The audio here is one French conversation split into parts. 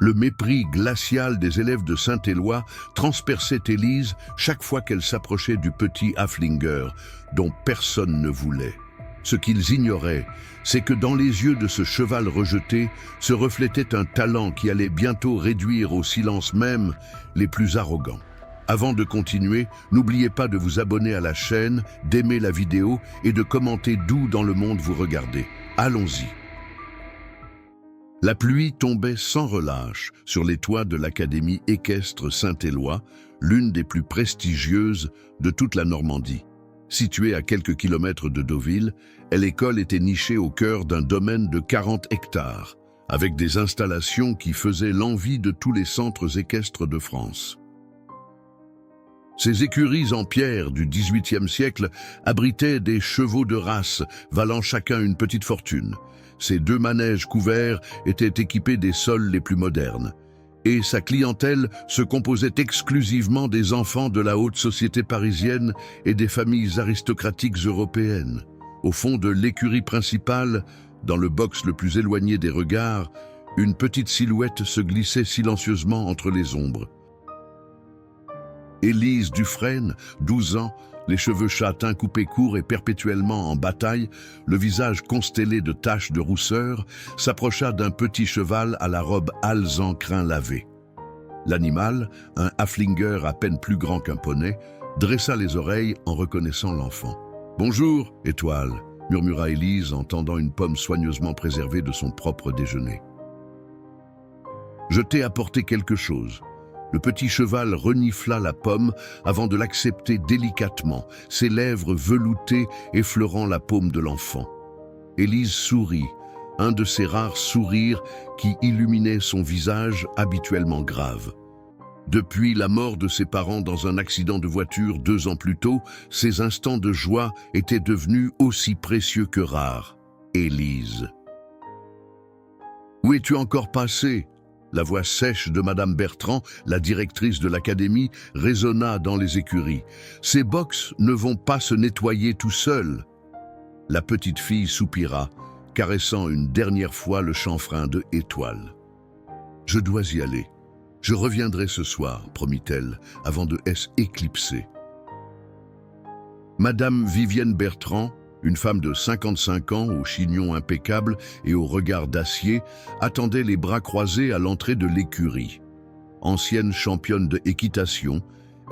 Le mépris glacial des élèves de Saint-Éloi transperçait Élise chaque fois qu'elle s'approchait du petit Haflinger, dont personne ne voulait. Ce qu'ils ignoraient, c'est que dans les yeux de ce cheval rejeté se reflétait un talent qui allait bientôt réduire au silence même les plus arrogants. Avant de continuer, n'oubliez pas de vous abonner à la chaîne, d'aimer la vidéo et de commenter d'où dans le monde vous regardez. Allons-y. La pluie tombait sans relâche sur les toits de l'Académie équestre Saint-Éloi, l'une des plus prestigieuses de toute la Normandie. Située à quelques kilomètres de Deauville, l'école était nichée au cœur d'un domaine de 40 hectares, avec des installations qui faisaient l'envie de tous les centres équestres de France. Ces écuries en pierre du XVIIIe siècle abritaient des chevaux de race, valant chacun une petite fortune. Ces deux manèges couverts étaient équipés des sols les plus modernes. Et sa clientèle se composait exclusivement des enfants de la haute société parisienne et des familles aristocratiques européennes. Au fond de l'écurie principale, dans le box le plus éloigné des regards, une petite silhouette se glissait silencieusement entre les ombres. Élise Dufresne, 12 ans, les cheveux châtains coupés courts et perpétuellement en bataille, le visage constellé de taches de rousseur, s'approcha d'un petit cheval à la robe alezan crin lavé. L'animal, un Haflinger à peine plus grand qu'un poney, dressa les oreilles en reconnaissant l'enfant. « Bonjour, Étoile !» murmura Élise en tendant une pomme soigneusement préservée de son propre déjeuner. « Je t'ai apporté quelque chose. » Le petit cheval renifla la pomme avant de l'accepter délicatement, ses lèvres veloutées effleurant la paume de l'enfant. Élise sourit, un de ces rares sourires qui illuminaient son visage habituellement grave. Depuis la mort de ses parents dans un accident de voiture 2 ans plus tôt, ces instants de joie étaient devenus aussi précieux que rares. Élise. « Où es-tu encore passée ?» La voix sèche de Madame Bertrand, la directrice de l'académie, résonna dans les écuries. « Ces box ne vont pas se nettoyer tout seuls. » La petite fille soupira, caressant une dernière fois le chanfrein de Étoile. « Je dois y aller. Je reviendrai ce soir, promit-elle, avant de s'éclipser. » Madame Vivienne Bertrand, une femme de 55 ans, au chignon impeccable et au regard d'acier, attendait les bras croisés à l'entrée de l'écurie. Ancienne championne de équitation,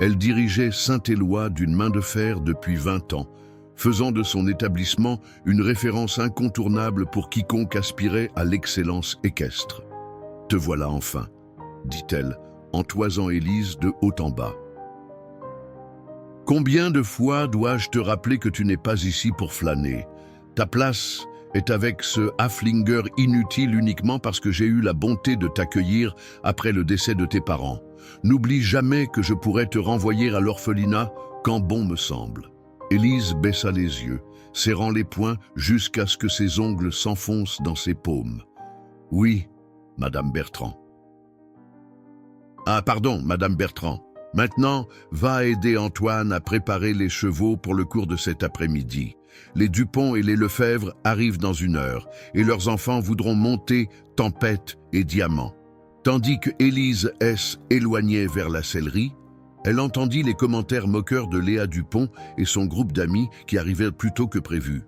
elle dirigeait Saint-Éloi d'une main de fer depuis 20 ans, faisant de son établissement une référence incontournable pour quiconque aspirait à l'excellence équestre. « Te voilà enfin », dit-elle, en toisant Élise de haut en bas. Combien de fois dois-je te rappeler que tu n'es pas ici pour flâner? Ta place est avec ce Haflinger inutile uniquement parce que j'ai eu la bonté de t'accueillir après le décès de tes parents. N'oublie jamais que je pourrais te renvoyer à l'orphelinat quand bon me semble. » Élise baissa les yeux, serrant les poings jusqu'à ce que ses ongles s'enfoncent dans ses paumes. « Oui, Madame Bertrand. »« Ah, pardon, Madame Bertrand. Maintenant, va aider Antoine à préparer les chevaux pour le cours de cet après-midi. Les Dupont et les Lefebvre arrivent dans 1 heure, et leurs enfants voudront monter Tempête et Diamant. » Tandis que Élise éloignait vers la sellerie, elle entendit les commentaires moqueurs de Léa Dupont et son groupe d'amis qui arrivèrent plus tôt que prévu.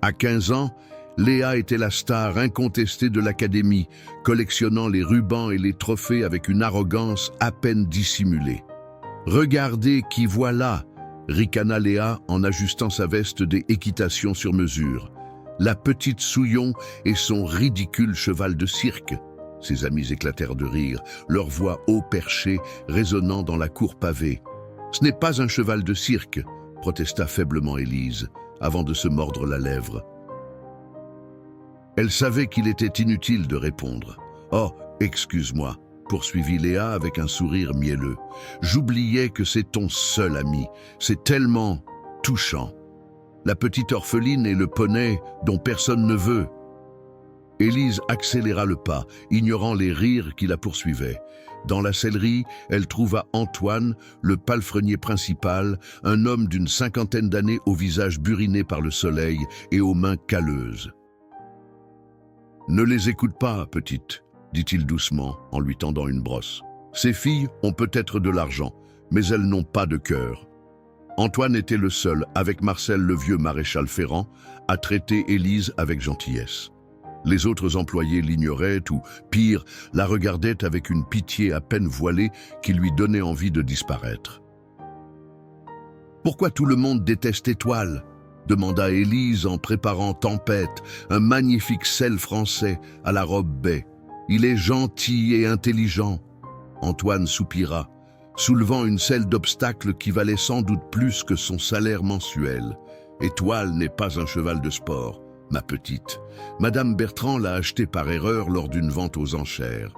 À 15 ans, Léa était la star incontestée de l'académie, collectionnant les rubans et les trophées avec une arrogance à peine dissimulée. « Regardez qui voilà !» ricana Léa en ajustant sa veste des équitations sur mesure. « La petite Souillon et son ridicule cheval de cirque !» Ses amis éclatèrent de rire, leur voix haut perchée résonnant dans la cour pavée. « Ce n'est pas un cheval de cirque !» protesta faiblement Élise, avant de se mordre la lèvre. Elle savait qu'il était inutile de répondre. « Oh, excuse-moi », poursuivit Léa avec un sourire mielleux. « J'oubliais que c'est ton seul ami. C'est tellement touchant. La petite orpheline et le poney dont personne ne veut. » Élise accéléra le pas, ignorant les rires qui la poursuivaient. Dans la sellerie, elle trouva Antoine, le palefrenier principal, un homme d'une 50aine d'années au visage buriné par le soleil et aux mains calleuses. « Ne les écoute pas, petite, » dit-il doucement en lui tendant une brosse. Ces filles ont peut-être de l'argent, mais elles n'ont pas de cœur. Antoine était le seul, avec Marcel le vieux maréchal Ferrand, à traiter Élise avec gentillesse. Les autres employés l'ignoraient ou, pire, la regardaient avec une pitié à peine voilée qui lui donnait envie de disparaître. « Pourquoi tout le monde déteste Étoile ?» demanda Élise en préparant Tempête, un magnifique sel français à la robe baie. « Il est gentil et intelligent. » Antoine soupira, soulevant une selle d'obstacles qui valait sans doute plus que son salaire mensuel. « Étoile n'est pas un cheval de sport, ma petite. Madame Bertrand l'a acheté par erreur lors d'une vente aux enchères. »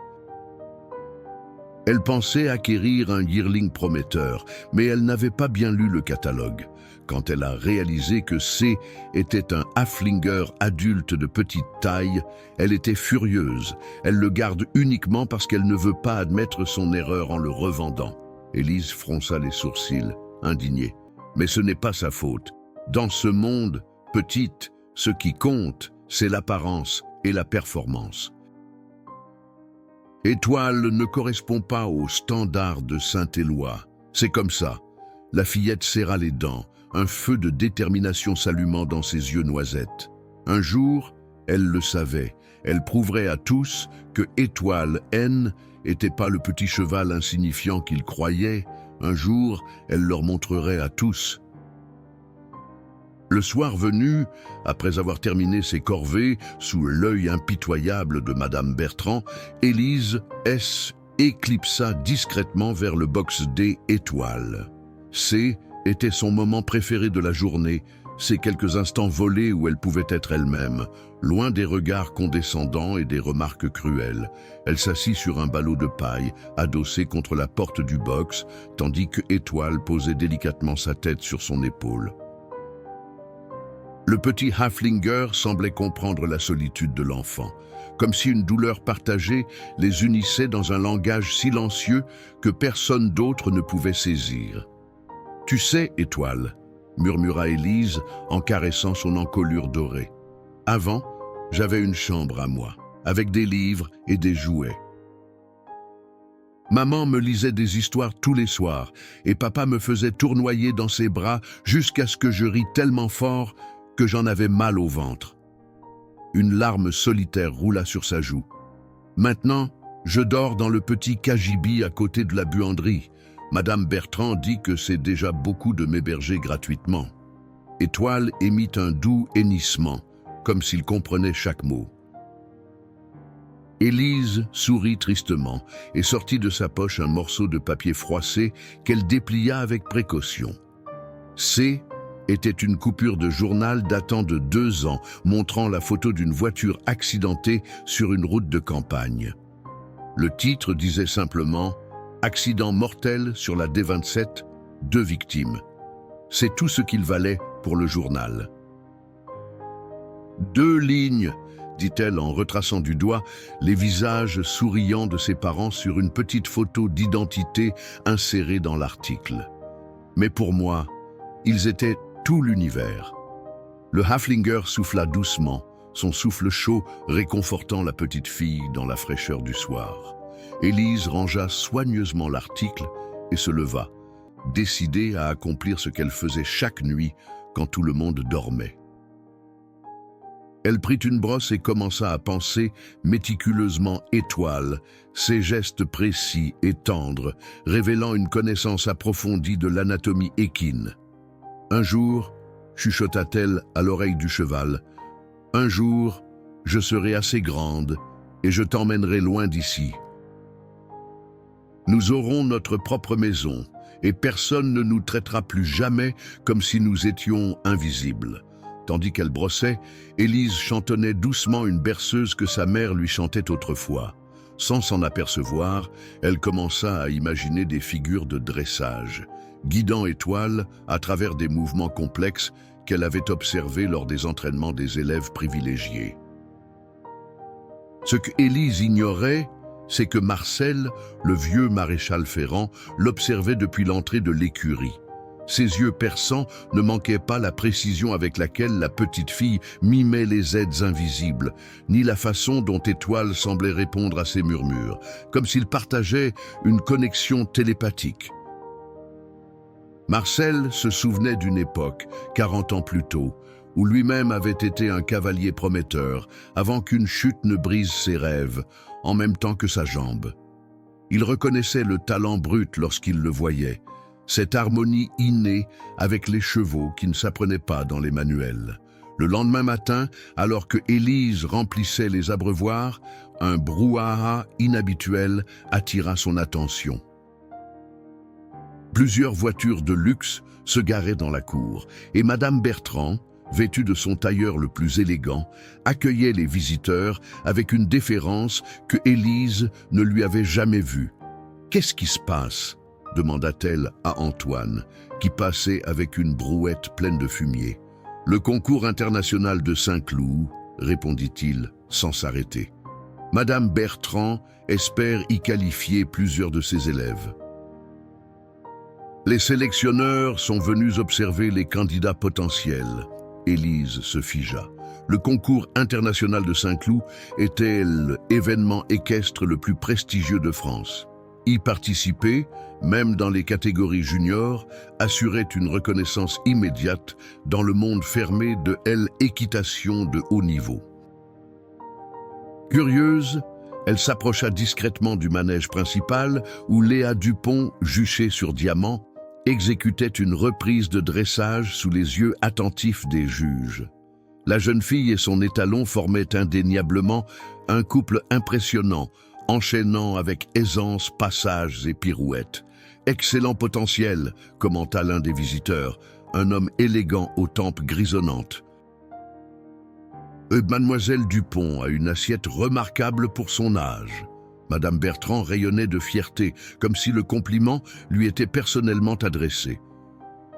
Elle pensait acquérir un yearling prometteur, mais elle n'avait pas bien lu le catalogue. Quand elle a réalisé que C était un Haflinger adulte de petite taille, elle était furieuse. Elle le garde uniquement parce qu'elle ne veut pas admettre son erreur en le revendant. Élise fronça les sourcils, indignée. Mais ce n'est pas sa faute. Dans ce monde, petite, ce qui compte, c'est l'apparence et la performance. Étoile ne correspond pas aux standards de Saint-Éloi. C'est comme ça. La fillette serra les dents, un feu de détermination s'allumant dans ses yeux noisettes. Un jour, elle le savait, elle prouverait à tous que Étoile N n'était pas le petit cheval insignifiant qu'il croyait. Un jour, elle leur montrerait à tous. Le soir venu, après avoir terminé ses corvées, sous l'œil impitoyable de Madame Bertrand, Élise S. éclipsa discrètement vers le box D Étoile. C était son moment préféré de la journée, ces quelques instants volés où elle pouvait être elle-même, loin des regards condescendants et des remarques cruelles. Elle s'assit sur un ballot de paille, adossé contre la porte du box, tandis que Étoile posait délicatement sa tête sur son épaule. Le petit Haflinger semblait comprendre la solitude de l'enfant, comme si une douleur partagée les unissait dans un langage silencieux que personne d'autre ne pouvait saisir. « Tu sais, Étoile », murmura Élise en caressant son encolure dorée. « Avant, j'avais une chambre à moi, avec des livres et des jouets. Maman me lisait des histoires tous les soirs et papa me faisait tournoyer dans ses bras jusqu'à ce que je ris tellement fort que j'en avais mal au ventre. » Une larme solitaire roula sur sa joue. « Maintenant, je dors dans le petit cagibi à côté de la buanderie. Madame Bertrand dit que c'est déjà beaucoup de m'héberger gratuitement. » Étoile émit un doux hennissement, comme s'il comprenait chaque mot. Élise sourit tristement et sortit de sa poche un morceau de papier froissé qu'elle déplia avec précaution. C était une coupure de journal datant de 2 ans, montrant la photo d'une voiture accidentée sur une route de campagne. Le titre disait simplement « Accident mortel sur la D27, 2 victimes ». C'est tout ce qu'il valait pour le journal. « 2 lignes », dit-elle en retraçant du doigt les visages souriants de ses parents sur une petite photo d'identité insérée dans l'article. Mais pour moi, ils étaient tout l'univers. Le Haflinger souffla doucement, son souffle chaud réconfortant la petite fille dans la fraîcheur du soir. Élise rangea soigneusement l'article et se leva, décidée à accomplir ce qu'elle faisait chaque nuit quand tout le monde dormait. Elle prit une brosse et commença à penser méticuleusement Étoile, ses gestes précis et tendres, révélant une connaissance approfondie de l'anatomie équine. Un jour, chuchota-t-elle à l'oreille du cheval, « Un jour, je serai assez grande et je t'emmènerai loin d'ici. Nous aurons notre propre maison et personne ne nous traitera plus jamais comme si nous étions invisibles. » Tandis qu'elle brossait, Élise chantonnait doucement une berceuse que sa mère lui chantait autrefois. Sans s'en apercevoir, elle commença à imaginer des figures de dressage, guidant Étoile à travers des mouvements complexes qu'elle avait observés lors des entraînements des élèves privilégiés. Ce que Élise ignorait, c'est que Marcel, le vieux maréchal Ferrand, l'observait depuis l'entrée de l'écurie. Ses yeux perçants ne manquaient pas la précision avec laquelle la petite fille mimait les aides invisibles, ni la façon dont Étoile semblait répondre à ses murmures, comme s'ils partageaient une connexion télépathique. Marcel se souvenait d'une époque, 40 ans plus tôt, où lui-même avait été un cavalier prometteur, avant qu'une chute ne brise ses rêves, en même temps que sa jambe. Il reconnaissait le talent brut lorsqu'il le voyait, cette harmonie innée avec les chevaux qui ne s'apprenaient pas dans les manuels. Le lendemain matin, alors que Élise remplissait les abreuvoirs, un brouhaha inhabituel attira son attention. Plusieurs voitures de luxe se garaient dans la cour, et Madame Bertrand, vêtue de son tailleur le plus élégant, accueillait les visiteurs avec une déférence que Élise ne lui avait jamais vue. « Qu'est-ce qui se passe ?» demanda-t-elle à Antoine, qui passait avec une brouette pleine de fumier. « Le concours international de Saint-Cloud, » répondit-il sans s'arrêter. Madame Bertrand espère y qualifier plusieurs de ses élèves. Les sélectionneurs sont venus observer les candidats potentiels. Élise se figea. Le concours international de Saint-Cloud était l'événement équestre le plus prestigieux de France. Y participer, même dans les catégories juniors, assurait une reconnaissance immédiate dans le monde fermé de l'équitation de haut niveau. Curieuse, elle s'approcha discrètement du manège principal où Léa Dupont, juchée sur diamant, exécutait une reprise de dressage sous les yeux attentifs des juges. La jeune fille et son étalon formaient indéniablement un couple impressionnant, enchaînant avec aisance passages et pirouettes. « Excellent potentiel », commenta l'un des visiteurs, un homme élégant aux tempes grisonnantes. Mademoiselle Dupont a une assiette remarquable pour son âge. Madame Bertrand rayonnait de fierté, comme si le compliment lui était personnellement adressé.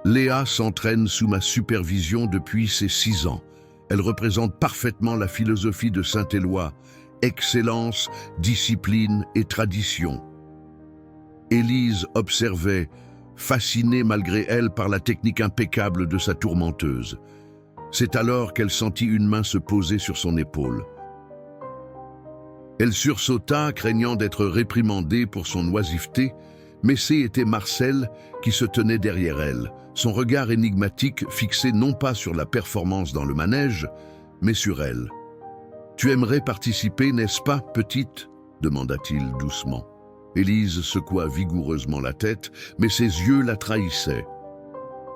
Léa s'entraîne sous ma supervision depuis ses 6 ans. Elle représente parfaitement la philosophie de Saint-Éloi, excellence, discipline et tradition. Élise observait, fascinée malgré elle par la technique impeccable de sa tourmenteuse. C'est alors qu'elle sentit une main se poser sur son épaule. Elle sursauta, craignant d'être réprimandée pour son oisiveté, mais c'était Marcel qui se tenait derrière elle, son regard énigmatique fixé non pas sur la performance dans le manège, mais sur elle. « Tu aimerais participer, n'est-ce pas, petite ?» demanda-t-il doucement. Élise secoua vigoureusement la tête, mais ses yeux la trahissaient.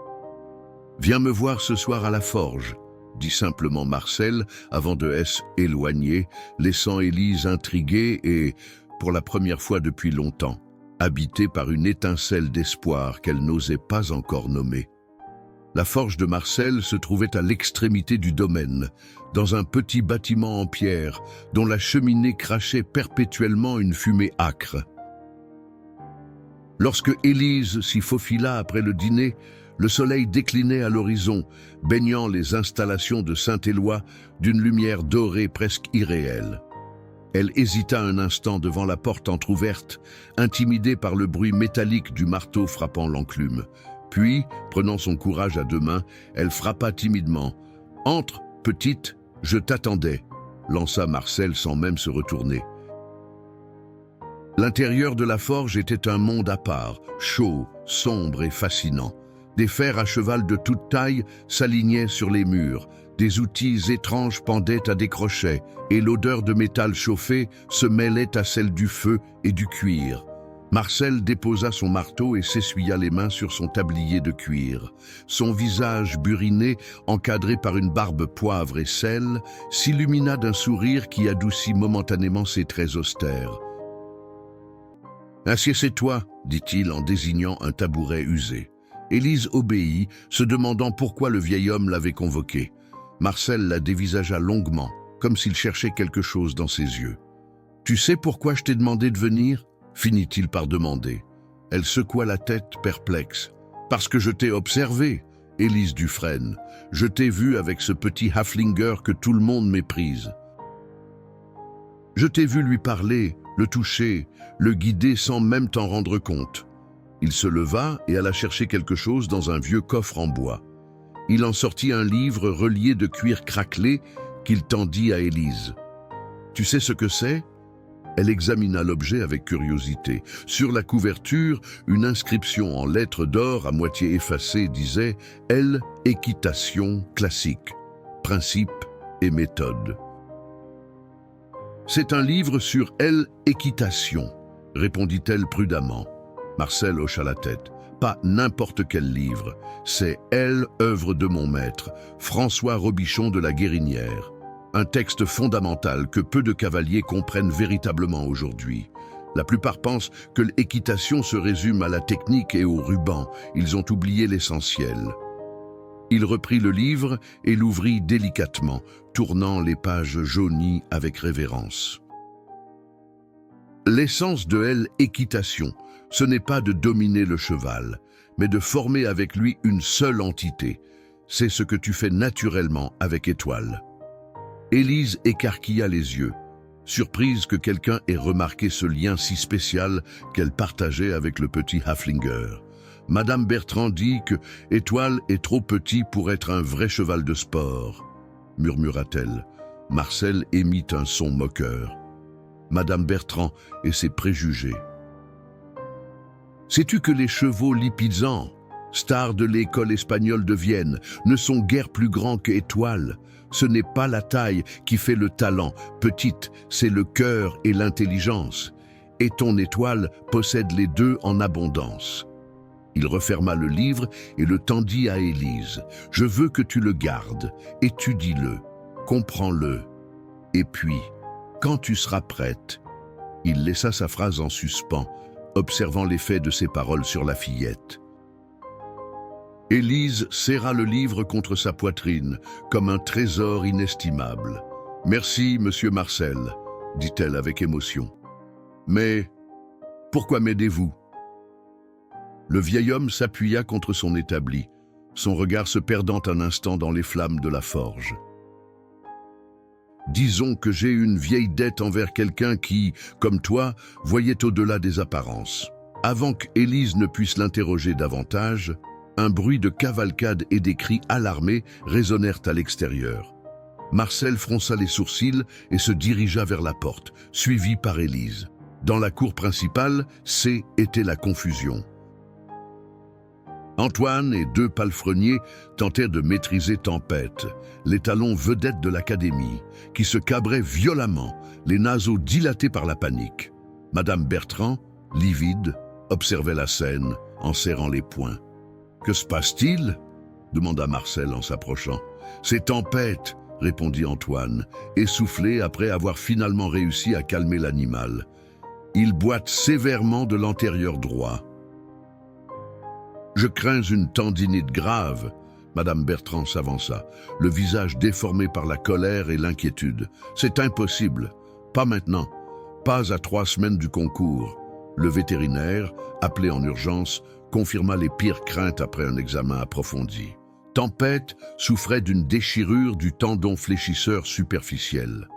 « Viens me voir ce soir à la forge », dit simplement Marcel avant de s'éloigner, laissant Élise intriguée et, pour la première fois depuis longtemps, habitée par une étincelle d'espoir qu'elle n'osait pas encore nommer. La forge de Marcel se trouvait à l'extrémité du domaine, dans un petit bâtiment en pierre dont la cheminée crachait perpétuellement une fumée âcre. Lorsque Élise s'y faufila après le dîner, le soleil déclinait à l'horizon, baignant les installations de Saint-Éloi d'une lumière dorée presque irréelle. Elle hésita un instant devant la porte entr'ouverte, intimidée par le bruit métallique du marteau frappant l'enclume. Puis, prenant son courage à 2 mains, elle frappa timidement. « Entre, petite, je t'attendais », lança Marcel sans même se retourner. L'intérieur de la forge était un monde à part, chaud, sombre et fascinant. Des fers à cheval de toute taille s'alignaient sur les murs, des outils étranges pendaient à des crochets, et l'odeur de métal chauffé se mêlait à celle du feu et du cuir. Marcel déposa son marteau et s'essuya les mains sur son tablier de cuir. Son visage buriné, encadré par une barbe poivre et sel, s'illumina d'un sourire qui adoucit momentanément ses traits austères. « Assieds-toi, dit-il en désignant un tabouret usé. Élise obéit, se demandant pourquoi le vieil homme l'avait convoqué. Marcel la dévisagea longuement, comme s'il cherchait quelque chose dans ses yeux. « Tu sais pourquoi je t'ai demandé de venir ?» finit-il par demander. Elle secoua la tête, perplexe. « Parce que je t'ai observé, Élise Dufresne. Je t'ai vu avec ce petit Haflinger que tout le monde méprise. Je t'ai vu lui parler, le toucher, le guider sans même t'en rendre compte. Il se leva et alla chercher quelque chose dans un vieux coffre en bois. Il en sortit un livre relié de cuir craquelé qu'il tendit à Élise. « Tu sais ce que c'est ?» Elle examina l'objet avec curiosité. Sur la couverture, une inscription en lettres d'or à moitié effacée disait « L. Équitation classique, principe et méthode ». « C'est un livre sur L. Équitation », répondit-elle prudemment. Marcel hocha la tête. « Pas n'importe quel livre, c'est L. œuvre de mon maître, François Robichon de la Guérinière. Un texte fondamental que peu de cavaliers comprennent véritablement aujourd'hui. La plupart pensent que l'équitation se résume à la technique et au ruban. Ils ont oublié l'essentiel. » Il reprit le livre et l'ouvrit délicatement, tournant les pages jaunies avec révérence. L'essence de l'équitation, ce n'est pas de dominer le cheval, mais de former avec lui une seule entité. C'est ce que tu fais naturellement avec Étoile. Élise écarquilla les yeux, surprise que quelqu'un ait remarqué ce lien si spécial qu'elle partageait avec le petit Haflinger. Madame Bertrand dit que Étoile est trop petit pour être un vrai cheval de sport, murmura-t-elle. Marcel émit un son moqueur. Madame Bertrand et ses préjugés. Sais-tu que les chevaux lipizans, stars de l'école espagnole de Vienne, ne sont guère plus grands qu'Étoile? Ce n'est pas la taille qui fait le talent, petite, c'est le cœur et l'intelligence. Et ton Étoile possède les deux en abondance. Il referma le livre et le tendit à Élise. « Je veux que tu le gardes, étudie-le, comprends-le. Et puis, quand tu seras prête... » Il laissa sa phrase en suspens, observant l'effet de ses paroles sur la fillette. Élise serra le livre contre sa poitrine, comme un trésor inestimable. « Merci, monsieur Marcel, » dit-elle avec émotion. « Mais pourquoi m'aidez-vous » Le vieil homme s'appuya contre son établi, son regard se perdant un instant dans les flammes de la forge. « Disons que j'ai une vieille dette envers quelqu'un qui, comme toi, voyait au-delà des apparences. » Avant qu'Élise ne puisse l'interroger davantage, un bruit de cavalcade et des cris alarmés résonnèrent à l'extérieur. Marcel fronça les sourcils et se dirigea vers la porte, suivi par Élise. Dans la cour principale, était la confusion. Antoine et deux palefreniers tentèrent de maîtriser Tempête, l'étalon vedette de l'académie, qui se cabrait violemment, les naseaux dilatés par la panique. Madame Bertrand, livide, observait la scène en serrant les poings. « Que se passe-t-il » demanda Marcel en s'approchant. « C'est Tempête » répondit Antoine, essoufflé après avoir finalement réussi à calmer l'animal. Il boite sévèrement de l'antérieur droit. « Je crains une tendinite grave. » Madame Bertrand s'avança, le visage déformé par la colère et l'inquiétude. « C'est impossible. Pas maintenant. Pas à 3 semaines du concours. » Le vétérinaire, appelé en urgence, confirma les pires craintes après un examen approfondi. Tempête souffrait d'une déchirure du tendon fléchisseur superficiel.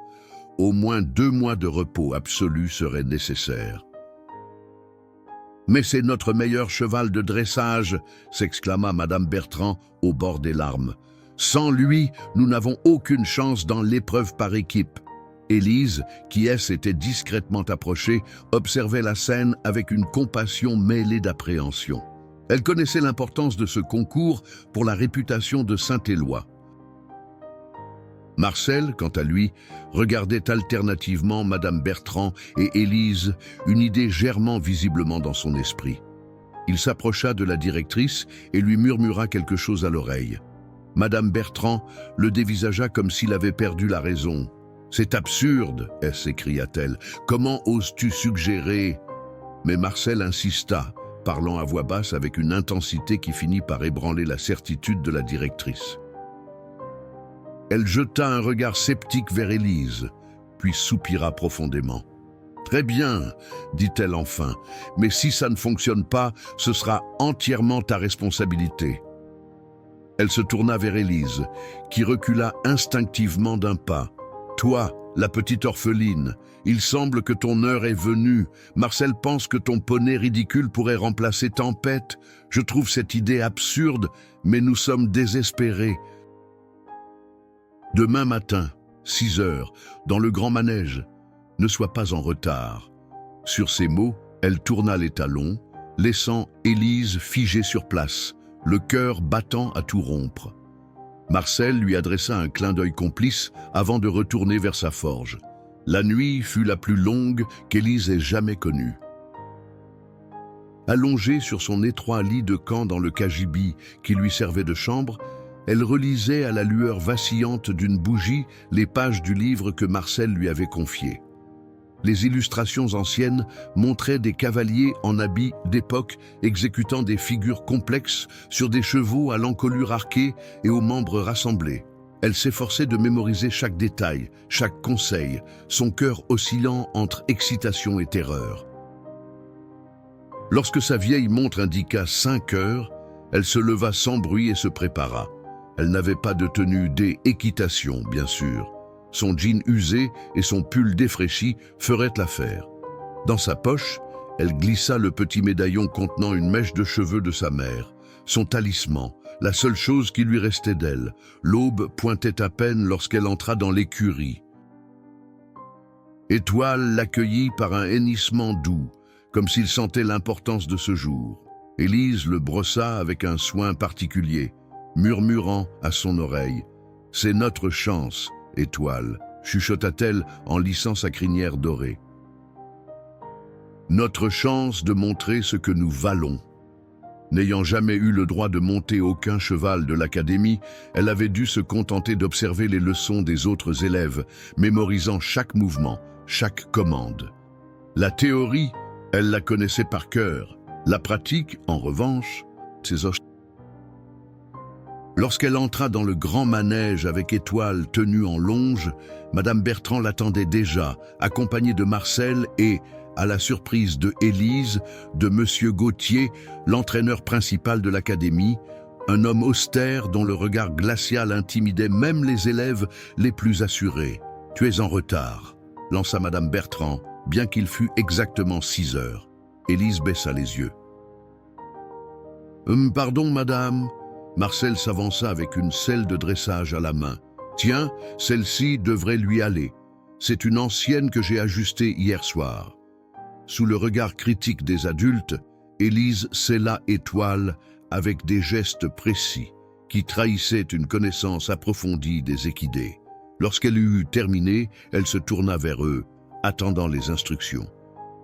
Au moins 2 mois de repos absolu seraient nécessaires. « Mais c'est notre meilleur cheval de dressage !» s'exclama Madame Bertrand au bord des larmes. « Sans lui, nous n'avons aucune chance dans l'épreuve par équipe. » Élise, qui s'était discrètement approchée, observait la scène avec une compassion mêlée d'appréhension. Elle connaissait l'importance de ce concours pour la réputation de Saint-Éloi. Marcel, quant à lui, regardait alternativement Madame Bertrand et Élise, une idée germant visiblement dans son esprit. Il s'approcha de la directrice et lui murmura quelque chose à l'oreille. Madame Bertrand le dévisagea comme s'il avait perdu la raison. « C'est absurde !» s'écria-t-elle. « Comment oses-tu suggérer ?» Mais Marcel insista, parlant à voix basse avec une intensité qui finit par ébranler la certitude de la directrice. Elle jeta un regard sceptique vers Élise, puis soupira profondément. « Très bien, dit-elle enfin, mais si ça ne fonctionne pas, ce sera entièrement ta responsabilité. » Elle se tourna vers Élise, qui recula instinctivement d'un pas. Toi, la petite orpheline, il semble que ton heure est venue. Marcel pense que ton poney ridicule pourrait remplacer Tempête. Je trouve cette idée absurde, mais nous sommes désespérés. Demain matin, 6 heures, dans le grand manège. Ne sois pas en retard. » Sur ces mots, elle tourna les talons, laissant Élise figée sur place, le cœur battant à tout rompre. Marcel lui adressa un clin d'œil complice avant de retourner vers sa forge. La nuit fut la plus longue qu'Élise ait jamais connue. Allongée sur son étroit lit de camp dans le cagibi qui lui servait de chambre, elle relisait à la lueur vacillante d'une bougie les pages du livre que Marcel lui avait confié. Les illustrations anciennes montraient des cavaliers en habits d'époque exécutant des figures complexes sur des chevaux à l'encolure arquée et aux membres rassemblés. Elle s'efforçait de mémoriser chaque détail, chaque conseil, son cœur oscillant entre excitation et terreur. Lorsque sa vieille montre indiqua 5 heures, elle se leva sans bruit et se prépara. Elle n'avait pas de tenue d'équitation, bien sûr. Son jean usé et son pull défraîchi feraient l'affaire. Dans sa poche, elle glissa le petit médaillon contenant une mèche de cheveux de sa mère, son talisman, la seule chose qui lui restait d'elle. L'aube pointait à peine lorsqu'elle entra dans l'écurie. Étoile l'accueillit par un hennissement doux, comme s'il sentait l'importance de ce jour. Élise le brossa avec un soin particulier, murmurant à son oreille « C'est notre chance, Étoile », chuchota-t-elle en lissant sa crinière dorée. « Notre chance de montrer ce que nous valons. » N'ayant jamais eu le droit de monter aucun cheval de l'académie, elle avait dû se contenter d'observer les leçons des autres élèves, mémorisant chaque mouvement, chaque commande. La théorie, elle la connaissait par cœur. La pratique, en revanche, ses Lorsqu'elle entra dans le grand manège avec Étoile tenue en longe, Madame Bertrand l'attendait déjà, accompagnée de Marcel et, à la surprise de Élise, de Monsieur Gauthier, l'entraîneur principal de l'académie, un homme austère dont le regard glacial intimidait même les élèves les plus assurés. « Tu es en retard », lança Madame Bertrand, bien qu'il fût exactement 6 heures. Élise baissa les yeux. « Pardon, madame ?» Marcel s'avança avec une selle de dressage à la main. « Tiens, celle-ci devrait lui aller. C'est une ancienne que j'ai ajustée hier soir. » Sous le regard critique des adultes, Élise scella Étoile avec des gestes précis qui trahissaient une connaissance approfondie des équidés. Lorsqu'elle eut terminé, elle se tourna vers eux, attendant les instructions.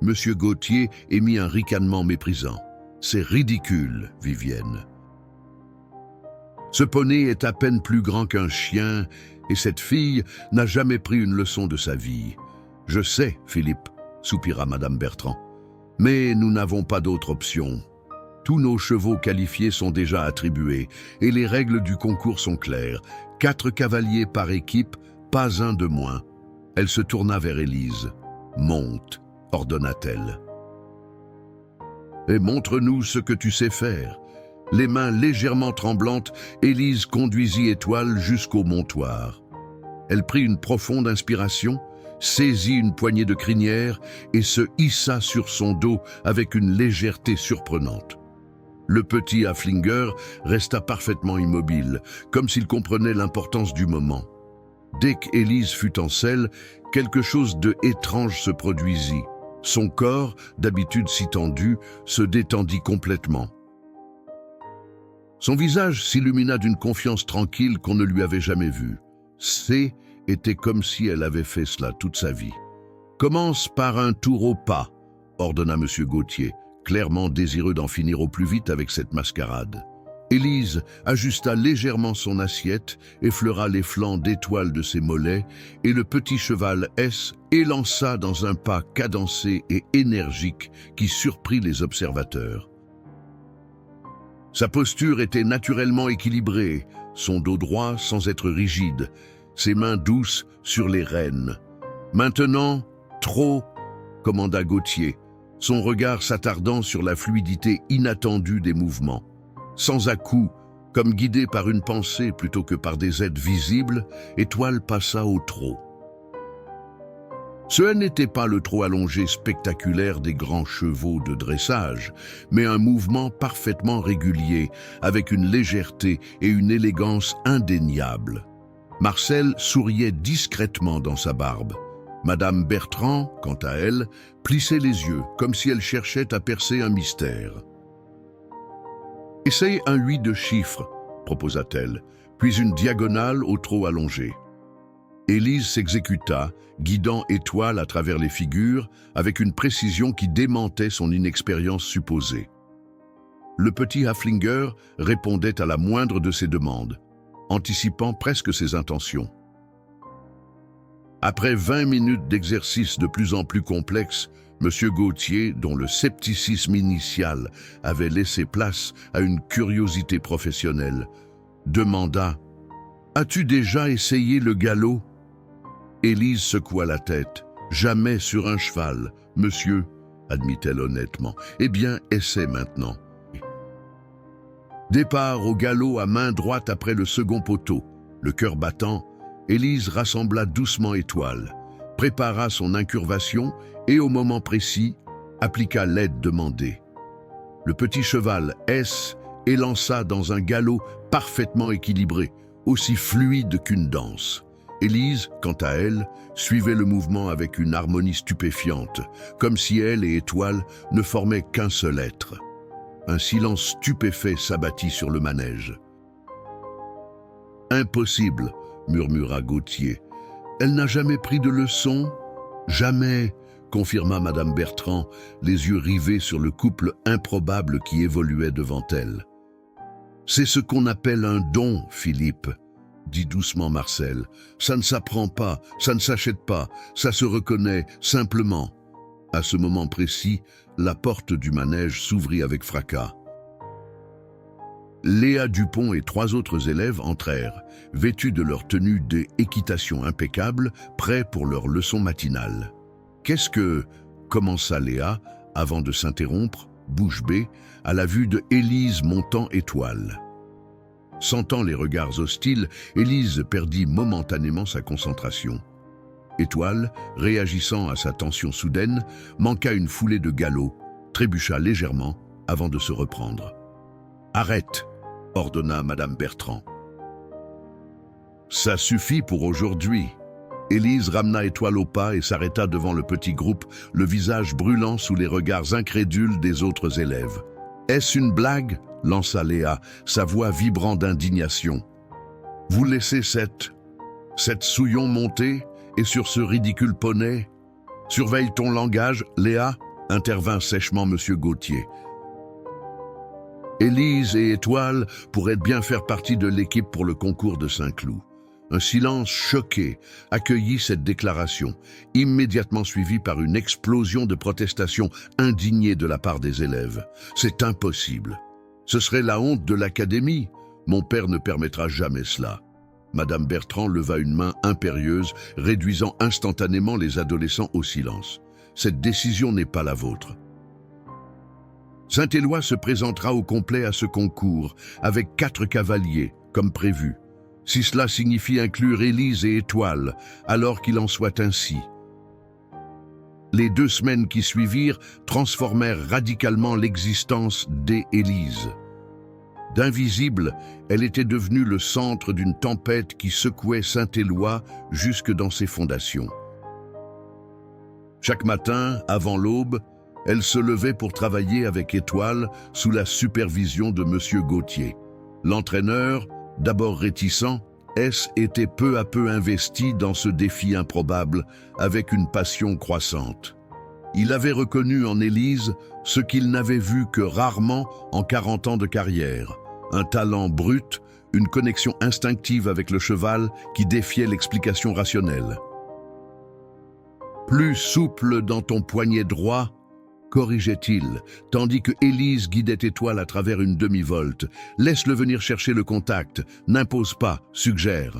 Monsieur Gauthier émit un ricanement méprisant. « C'est ridicule, Vivienne. Ce poney est à peine plus grand qu'un chien et cette fille n'a jamais pris une leçon de sa vie. »« Je sais, Philippe, » soupira Madame Bertrand. « Mais nous n'avons pas d'autre option. Tous nos chevaux qualifiés sont déjà attribués et les règles du concours sont claires. 4 cavaliers par équipe, pas un de moins. » Elle se tourna vers Élise. « Monte, » ordonna-t-elle. « Et montre-nous ce que tu sais faire. » Les mains légèrement tremblantes, Élise conduisit Étoile jusqu'au montoir. Elle prit une profonde inspiration, saisit une poignée de crinière et se hissa sur son dos avec une légèreté surprenante. Le petit Haflinger resta parfaitement immobile, comme s'il comprenait l'importance du moment. Dès qu'Élise fut en selle, quelque chose de étrange se produisit. Son corps, d'habitude si tendu, se détendit complètement. Son visage s'illumina d'une confiance tranquille qu'on ne lui avait jamais vue. C était comme si elle avait fait cela toute sa vie. « Commence par un tour au pas », ordonna M. Gauthier, clairement désireux d'en finir au plus vite avec cette mascarade. Élise ajusta légèrement son assiette, effleura les flancs d'Étoile de ses mollets, et le petit cheval S élança dans un pas cadencé et énergique qui surprit les observateurs. Sa posture était naturellement équilibrée, son dos droit sans être rigide, ses mains douces sur les rênes. « Maintenant, trop !» commanda Gauthier, son regard s'attardant sur la fluidité inattendue des mouvements. Sans à-coups, comme guidé par une pensée plutôt que par des aides visibles, Étoile passa au trot. Ce n'était pas le trot allongé spectaculaire des grands chevaux de dressage, mais un mouvement parfaitement régulier, avec une légèreté et une élégance indéniables. Marcel souriait discrètement dans sa barbe. Madame Bertrand, quant à elle, plissait les yeux, comme si elle cherchait à percer un mystère. « Essaye un 8 de chiffres », proposa-t-elle, puis une diagonale au trot allongé. Élise s'exécuta, guidant Étoile à travers les figures, avec une précision qui démentait son inexpérience supposée. Le petit Haflinger répondait à la moindre de ses demandes, anticipant presque ses intentions. Après 20 minutes d'exercice de plus en plus complexe, M. Gauthier, dont le scepticisme initial avait laissé place à une curiosité professionnelle, demanda « As-tu déjà essayé le galop ?» Élise secoua la tête. « Jamais sur un cheval, monsieur, » admit-elle honnêtement. « Eh bien, essaie maintenant. » Départ au galop à main droite après le second poteau. Le cœur battant, Élise rassembla doucement Étoile, prépara son incurvation et, au moment précis, appliqua l'aide demandée. Le petit cheval S élança dans un galop parfaitement équilibré, aussi fluide qu'une danse. Élise, quant à elle, suivait le mouvement avec une harmonie stupéfiante, comme si elle et Étoile ne formaient qu'un seul être. Un silence stupéfait s'abattit sur le manège. « Impossible !» murmura Gauthier. « Elle n'a jamais pris de leçon ?»« Jamais !» confirma Madame Bertrand, les yeux rivés sur le couple improbable qui évoluait devant elle. « C'est ce qu'on appelle un don, Philippe, » dit doucement Marcel. « Ça ne s'apprend pas, ça ne s'achète pas, ça se reconnaît simplement. » À ce moment précis, la porte du manège s'ouvrit avec fracas. Léa Dupont et 3 autres élèves entrèrent, vêtus de leur tenue d'équitation impeccable, prêts pour leur leçon matinale. « Qu'est-ce que... » commença Léa, avant de s'interrompre, bouche bée, à la vue de Élise montant Étoile. Sentant les regards hostiles, Élise perdit momentanément sa concentration. Étoile, réagissant à sa tension soudaine, manqua une foulée de galop, trébucha légèrement avant de se reprendre. « Arrête !» ordonna Madame Bertrand. « Ça suffit pour aujourd'hui. » Élise ramena Étoile au pas et s'arrêta devant le petit groupe, le visage brûlant sous les regards incrédules des autres élèves. « Est-ce une blague ?» lança Léa, sa voix vibrant d'indignation. « Vous laissez cette souillon monter et sur ce ridicule poney ? Surveille ton langage, Léa !» intervint sèchement Monsieur Gauthier. Élise et Étoile pourraient bien faire partie de l'équipe pour le concours de Saint-Cloud. Un silence choqué accueillit cette déclaration, immédiatement suivie par une explosion de protestations indignées de la part des élèves. « C'est impossible. Ce serait la honte de l'académie. Mon père ne permettra jamais cela. » Madame Bertrand leva une main impérieuse, réduisant instantanément les adolescents au silence. « Cette décision n'est pas la vôtre. » Saint-Éloi se présentera au complet à ce concours, avec 4 cavaliers, comme prévu. Si cela signifie inclure Élise et Étoile, alors qu'il en soit ainsi. Les 2 semaines qui suivirent transformèrent radicalement l'existence d'Élise. D'invisible, elle était devenue le centre d'une tempête qui secouait Saint-Éloi jusque dans ses fondations. Chaque matin, avant l'aube, elle se levait pour travailler avec Étoile sous la supervision de M. Gauthier. L'entraîneur, d'abord réticent, était peu à peu investi dans ce défi improbable avec une passion croissante. Il avait reconnu en Élise ce qu'il n'avait vu que rarement en 40 ans de carrière. Un talent brut, une connexion instinctive avec le cheval qui défiait l'explication rationnelle. « Plus souple dans ton poignet droit », corrigeait-il, tandis que Élise guidait Étoile à travers une demi-volte. « Laisse-le venir chercher le contact, n'impose pas, suggère. »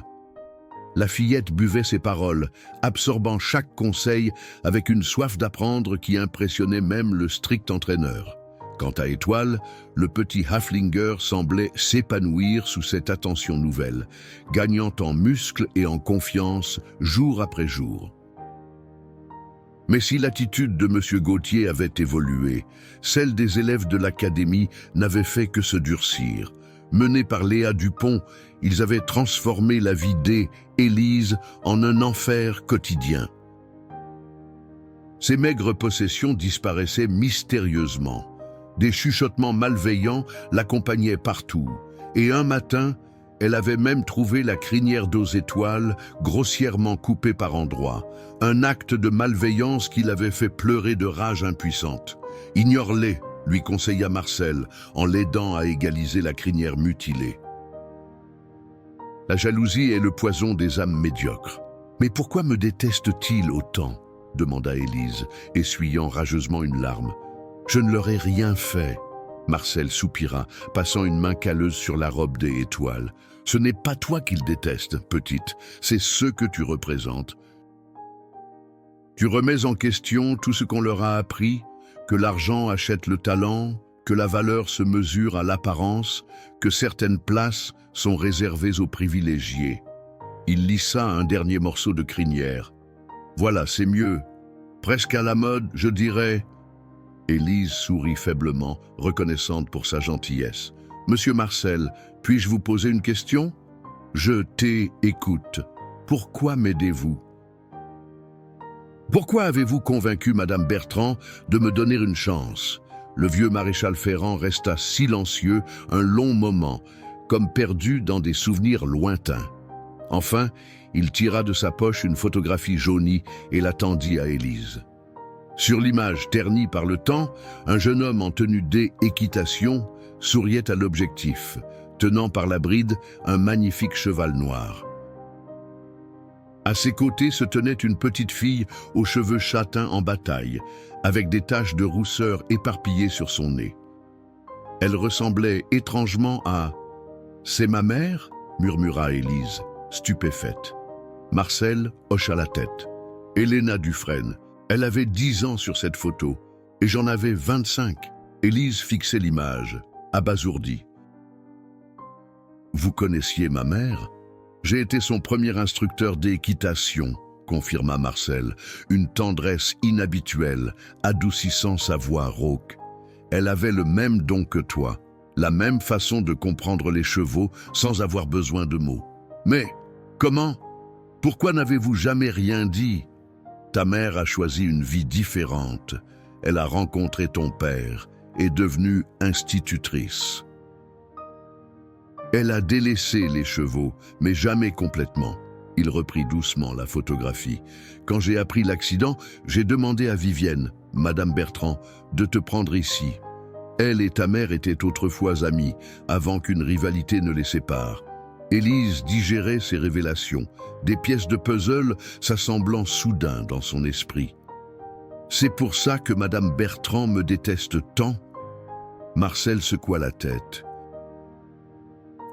La fillette buvait ses paroles, absorbant chaque conseil avec une soif d'apprendre qui impressionnait même le strict entraîneur. Quant à Étoile, le petit Haflinger semblait s'épanouir sous cette attention nouvelle, gagnant en muscles et en confiance jour après jour. Mais si l'attitude de M. Gauthier avait évolué, celle des élèves de l'académie n'avait fait que se durcir. Menés par Léa Dupont, ils avaient transformé la vie d'Élise en un enfer quotidien. Ses maigres possessions disparaissaient mystérieusement. Des chuchotements malveillants l'accompagnaient partout. Et un matin, elle avait même trouvé la crinière d'aux étoiles grossièrement coupée par endroits. Un acte de malveillance qui l'avait fait pleurer de rage impuissante. « Ignore-les », lui conseilla Marcel, en l'aidant à égaliser la crinière mutilée. La jalousie est le poison des âmes médiocres. « Mais pourquoi me déteste-t-il autant ?» demanda Élise, essuyant rageusement une larme. « Je ne leur ai rien fait. » Marcel soupira, passant une main calleuse sur la robe des étoiles. « Ce n'est pas toi qu'ils détestent, petite, c'est ceux que tu représentes. Tu remets en question tout ce qu'on leur a appris, que l'argent achète le talent, que la valeur se mesure à l'apparence, que certaines places sont réservées aux privilégiés. » Il lissa un dernier morceau de crinière. « Voilà, c'est mieux. Presque à la mode, je dirais. » Élise sourit faiblement, reconnaissante pour sa gentillesse. « Monsieur Marcel, puis-je vous poser une question ? Je t'écoute. Pourquoi m'aidez-vous ? Pourquoi avez-vous convaincu Madame Bertrand de me donner une chance ?» Le vieux maréchal Ferrand resta silencieux un long moment, comme perdu dans des souvenirs lointains. Enfin, il tira de sa poche une photographie jaunie et la tendit à Élise. Sur l'image ternie par le temps, un jeune homme en tenue d'équitation souriait à l'objectif, tenant par la bride un magnifique cheval noir. À ses côtés se tenait une petite fille aux cheveux châtains en bataille, avec des taches de rousseur éparpillées sur son nez. Elle ressemblait étrangement à « C'est ma mère ?» murmura Élise, stupéfaite. Marcel hocha la tête. « Héléna Dufresne. Elle avait 10 ans sur cette photo, et j'en avais 25. » Élise fixait l'image, abasourdie. « Vous connaissiez ma mère ? J'ai été son premier instructeur d'équitation, » confirma Marcel, une tendresse inhabituelle, adoucissant sa voix rauque. Elle avait le même don que toi, la même façon de comprendre les chevaux sans avoir besoin de mots. Mais comment ? Pourquoi n'avez-vous jamais rien dit ? Ta mère a choisi une vie différente. Elle a rencontré ton père, est devenue institutrice. Elle a délaissé les chevaux, mais jamais complètement. Il reprit doucement la photographie. Quand j'ai appris l'accident, j'ai demandé à Vivienne, Madame Bertrand, de te prendre ici. Elle et ta mère étaient autrefois amies, avant qu'une rivalité ne les sépare. Élise digérait ces révélations, des pièces de puzzle s'assemblant soudain dans son esprit. C'est pour ça que Madame Bertrand me déteste tant ? Marcel secoua la tête.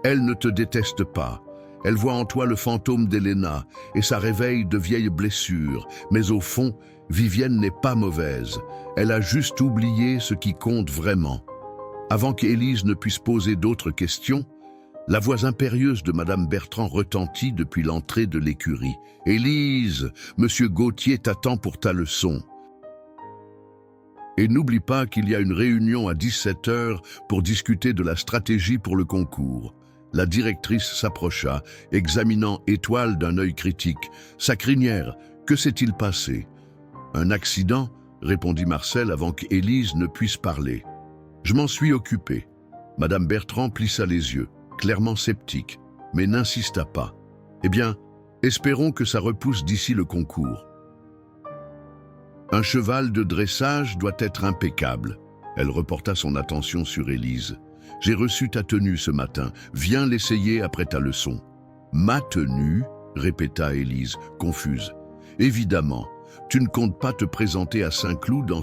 Elle ne te déteste pas. Elle voit en toi le fantôme d'Héléna et ça réveille de vieilles blessures. Mais au fond, Vivienne n'est pas mauvaise. Elle a juste oublié ce qui compte vraiment. Avant qu'Élise ne puisse poser d'autres questions, la voix impérieuse de Madame Bertrand retentit depuis l'entrée de l'écurie. « Élise, Monsieur Gauthier t'attend pour ta leçon. Et n'oublie pas qu'il y a une réunion à 17h pour discuter de la stratégie pour le concours. » La directrice s'approcha, examinant Étoile d'un œil critique. « Sa crinière, que s'est-il passé ?»« Un accident ?» répondit Marcel avant qu'Élise ne puisse parler. « Je m'en suis occupé. » Madame Bertrand plissa les yeux, clairement sceptique, mais n'insista pas. « Eh bien, espérons que ça repousse d'ici le concours. » Un cheval de dressage doit être impeccable. Elle reporta son attention sur Élise. « J'ai reçu ta tenue ce matin. Viens l'essayer après ta leçon. »« Ma tenue ?» répéta Élise, confuse. « Évidemment, tu ne comptes pas te présenter à Saint-Cloud dans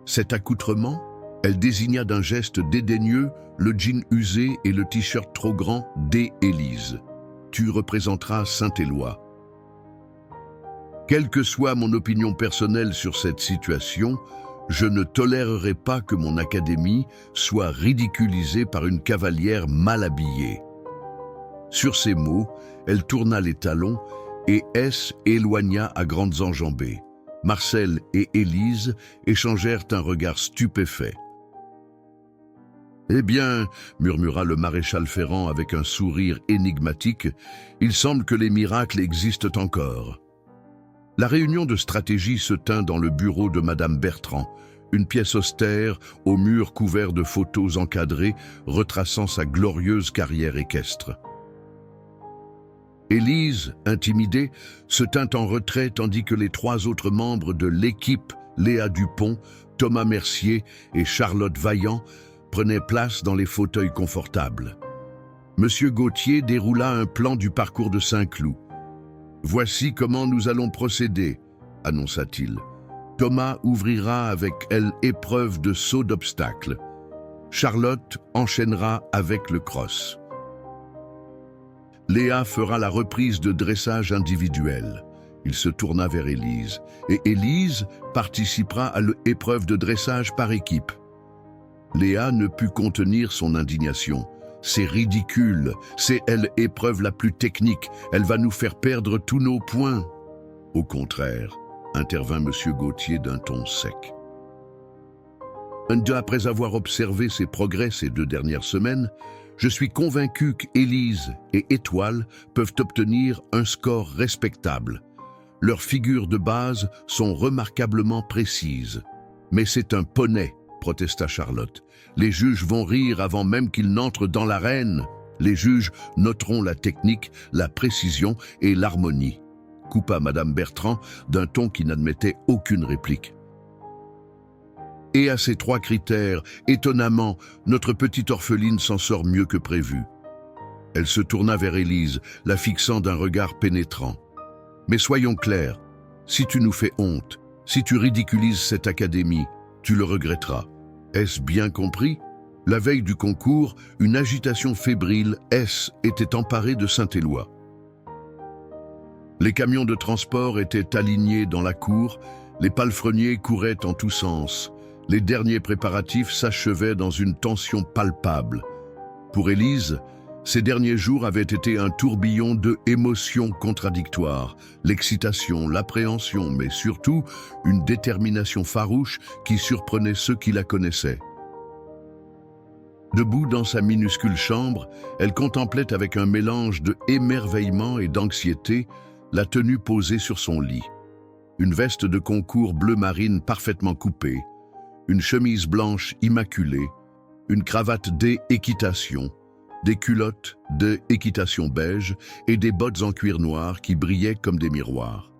cet accoutrement ?» Elle désigna d'un geste dédaigneux le jean usé et le t-shirt trop grand d'Élise. « Tu représenteras Saint-Éloi. » Quelle que soit mon opinion personnelle sur cette situation, je ne tolérerai pas que mon académie soit ridiculisée par une cavalière mal habillée. Sur ces mots, elle tourna les talons et S éloigna à grandes enjambées. Marcel et Élise échangèrent un regard stupéfait. « Eh bien, murmura le maréchal Ferrand avec un sourire énigmatique, il semble que les miracles existent encore. » La réunion de stratégie se tint dans le bureau de Madame Bertrand, une pièce austère, aux murs couverts de photos encadrées, retraçant sa glorieuse carrière équestre. Élise, intimidée, se tint en retrait tandis que les 3 autres membres de l'équipe, Léa Dupont, Thomas Mercier et Charlotte Vaillant, prenaient place dans les fauteuils confortables. Monsieur Gauthier déroula un plan du parcours de Saint-Cloud. « Voici comment nous allons procéder, » annonça-t-il. « Thomas ouvrira avec elle épreuve de saut d'obstacle. Charlotte enchaînera avec le cross. Léa fera la reprise de dressage individuel. » Il se tourna vers Élise. « Et Élise participera à l'épreuve de dressage par équipe. » Léa ne put contenir son indignation. « C'est ridicule, c'est elle épreuve la plus technique, elle va nous faire perdre tous nos points. » « Au contraire, » intervint Monsieur Gauthier d'un ton sec. Après avoir observé ses progrès ces 2 dernières semaines, je suis convaincu qu'Élise et Étoile peuvent obtenir un score respectable. Leurs figures de base sont remarquablement précises. Mais c'est un poney, protesta Charlotte. Les juges vont rire avant même qu'ils n'entrent dans l'arène. Les juges noteront la technique, la précision et l'harmonie, coupa Madame Bertrand d'un ton qui n'admettait aucune réplique. Et à ces 3 critères, étonnamment, notre petite orpheline s'en sort mieux que prévu. Elle se tourna vers Élise, la fixant d'un regard pénétrant. Mais soyons clairs, si tu nous fais honte, si tu ridiculises cette académie, tu le regretteras. Est-ce bien compris ? La veille du concours, une agitation fébrile, était emparée de Saint-Éloi. Les camions de transport étaient alignés dans la cour, les palefreniers couraient en tous sens. Les derniers préparatifs s'achevaient dans une tension palpable. Pour Élise, ces derniers jours avaient été un tourbillon d'émotions contradictoires, l'excitation, l'appréhension, mais surtout une détermination farouche qui surprenait ceux qui la connaissaient. Debout dans sa minuscule chambre, elle contemplait avec un mélange d'émerveillement et d'anxiété la tenue posée sur son lit. Une veste de concours bleu marine parfaitement coupée, une chemise blanche immaculée, une cravate d'équitation, des culottes d'équitation beige et des bottes en cuir noir qui brillaient comme des miroirs.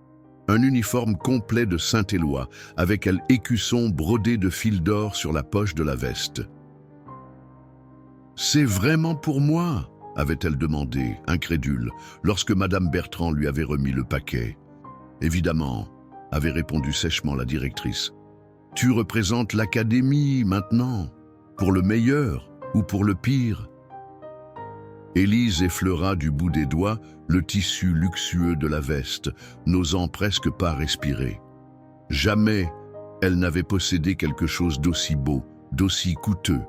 Un uniforme complet de Saint-Éloi avec un écusson brodé de fils d'or sur la poche de la veste. « C'est vraiment pour moi ?» avait-elle demandé, incrédule, lorsque Madame Bertrand lui avait remis le paquet. « Évidemment », avait répondu sèchement la directrice. « Tu représentes l'académie maintenant, pour le meilleur ou pour le pire ?» Élise effleura du bout des doigts le tissu luxueux de la veste, n'osant presque pas respirer. Jamais elle n'avait possédé quelque chose d'aussi beau, d'aussi coûteux.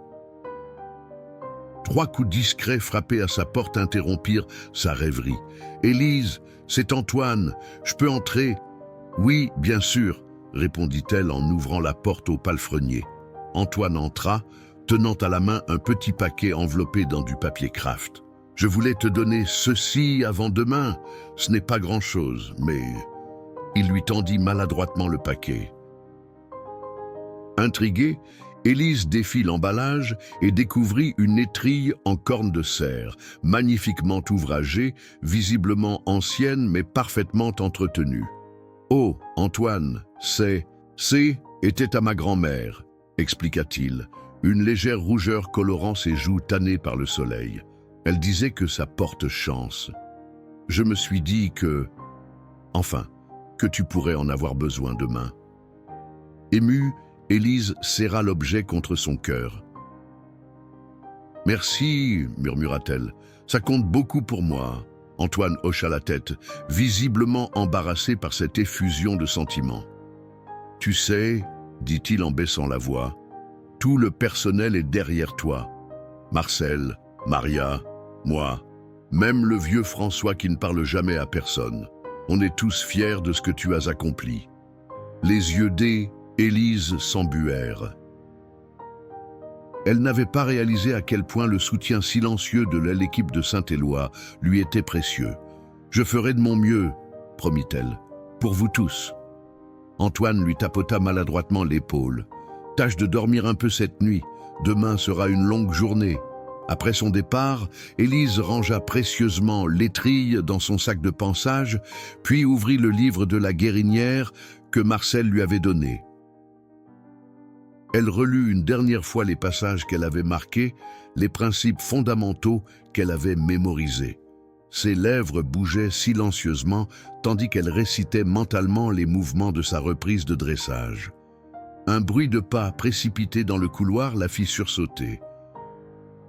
3 coups discrets frappés à sa porte interrompirent sa rêverie. « Élise, c'est Antoine, je peux entrer ?»« Oui, bien sûr, » répondit-elle en ouvrant la porte au palefrenier. Antoine entra, tenant à la main un petit paquet enveloppé dans du papier kraft. « Je voulais te donner ceci avant demain, ce n'est pas grand-chose, mais... » Il lui tendit maladroitement le paquet. Intriguée, Élise défit l'emballage et découvrit une étrille en corne de cerf, magnifiquement ouvragée, visiblement ancienne mais parfaitement entretenue. « Oh, Antoine, c'est était à ma grand-mère, » expliqua-t-il. Une légère rougeur colorant ses joues tannées par le soleil. Elle disait que ça porte chance. Je me suis dit que... Enfin, que tu pourrais en avoir besoin demain. Émue, Élise serra l'objet contre son cœur. « Merci, murmura-t-elle, ça compte beaucoup pour moi. » Antoine hocha la tête, visiblement embarrassé par cette effusion de sentiments. « Tu sais, dit-il en baissant la voix, tout le personnel est derrière toi. Marcel, Maria, moi, même le vieux François qui ne parle jamais à personne. On est tous fiers de ce que tu as accompli. Les yeux d'Élise s'embuèrent. Elle n'avait pas réalisé à quel point le soutien silencieux de l'équipe de Saint-Éloi lui était précieux. « Je ferai de mon mieux », promit-elle, « pour vous tous. » Antoine lui tapota maladroitement l'épaule. « Tâche de dormir un peu cette nuit. Demain sera une longue journée. » Après son départ, Élise rangea précieusement l'étrille dans son sac de pansage, puis ouvrit le livre de la guérinière que Marcel lui avait donné. Elle relut une dernière fois les passages qu'elle avait marqués, les principes fondamentaux qu'elle avait mémorisés. Ses lèvres bougeaient silencieusement, tandis qu'elle récitait mentalement les mouvements de sa reprise de dressage. Un bruit de pas précipité dans le couloir la fit sursauter.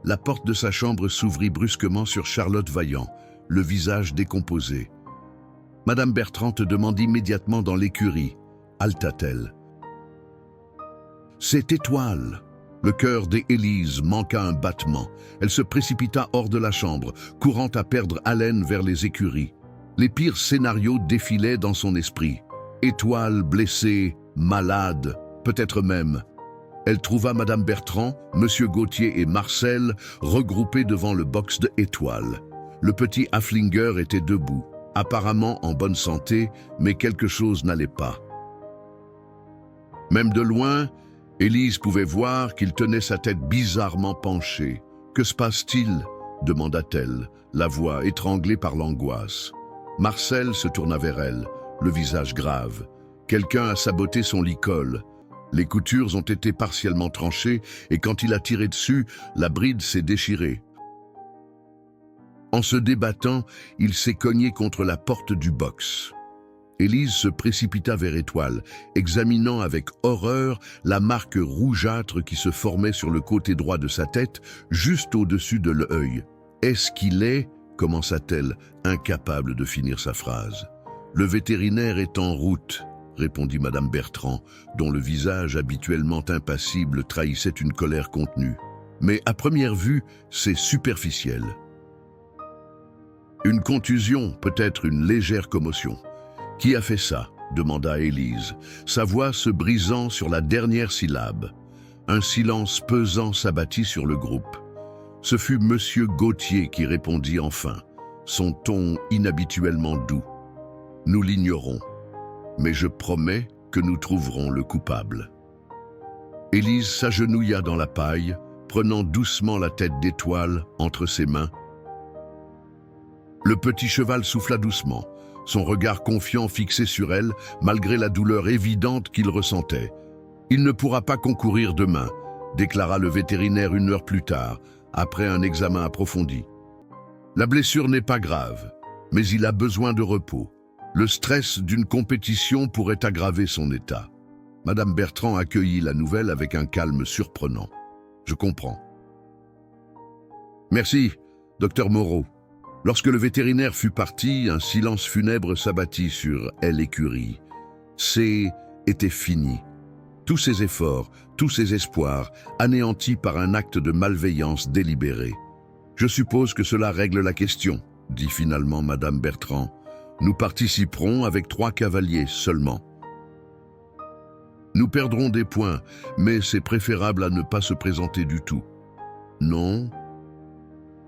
La porte de sa chambre s'ouvrit brusquement sur Charlotte Vaillant, le visage décomposé. Madame Bertrand te demande immédiatement dans l'écurie, halta-t-elle. C'est Étoile. Le cœur d'Élise manqua un battement. Elle se précipita hors de la chambre, courant à perdre haleine vers les écuries. Les pires scénarios défilaient dans son esprit. Étoile blessée, malade, peut-être même. Elle trouva Madame Bertrand, Monsieur Gauthier et Marcel regroupés devant le box de Étoile. Le petit Haflinger était debout, apparemment en bonne santé, mais quelque chose n'allait pas. Même de loin, Élise pouvait voir qu'il tenait sa tête bizarrement penchée. « Que se passe-t-il » demanda-t-elle, la voix étranglée par l'angoisse. Marcel se tourna vers elle, le visage grave. Quelqu'un a saboté son licol. Les coutures ont été partiellement tranchées et quand il a tiré dessus, la bride s'est déchirée. En se débattant, il s'est cogné contre la porte du box. Élise se précipita vers Étoile, examinant avec horreur la marque rougeâtre qui se formait sur le côté droit de sa tête, juste au-dessus de l'œil. « Est-ce qu'il est » commença-t-elle, incapable de finir sa phrase. « Le vétérinaire est en route », répondit Madame Bertrand, dont le visage habituellement impassible trahissait une colère contenue. « Mais à première vue, c'est superficiel. » Une contusion, peut-être une légère commotion. « Qui a fait ça ?» demanda Élise, sa voix se brisant sur la dernière syllabe. Un silence pesant s'abattit sur le groupe. Ce fut Monsieur Gauthier qui répondit enfin, son ton inhabituellement doux. « Nous l'ignorons, mais je promets que nous trouverons le coupable. » Élise s'agenouilla dans la paille, prenant doucement la tête d'Étoile entre ses mains. Le petit cheval souffla doucement, son regard confiant fixé sur elle, malgré la douleur évidente qu'il ressentait. « Il ne pourra pas concourir demain », déclara le vétérinaire 1 heure plus tard, après un examen approfondi. « La blessure n'est pas grave, mais il a besoin de repos. Le stress d'une compétition pourrait aggraver son état. » Madame Bertrand accueillit la nouvelle avec un calme surprenant. « Je comprends. » « Merci, docteur Moreau. » Lorsque le vétérinaire fut parti, un silence funèbre s'abattit sur l'écurie. C était fini. Tous ses efforts, tous ses espoirs, anéantis par un acte de malveillance délibéré. « Je suppose que cela règle la question, » dit finalement Madame Bertrand. « Nous participerons avec 3 cavaliers seulement. Nous perdrons des points, mais c'est préférable à ne pas se présenter du tout. » « Non ?»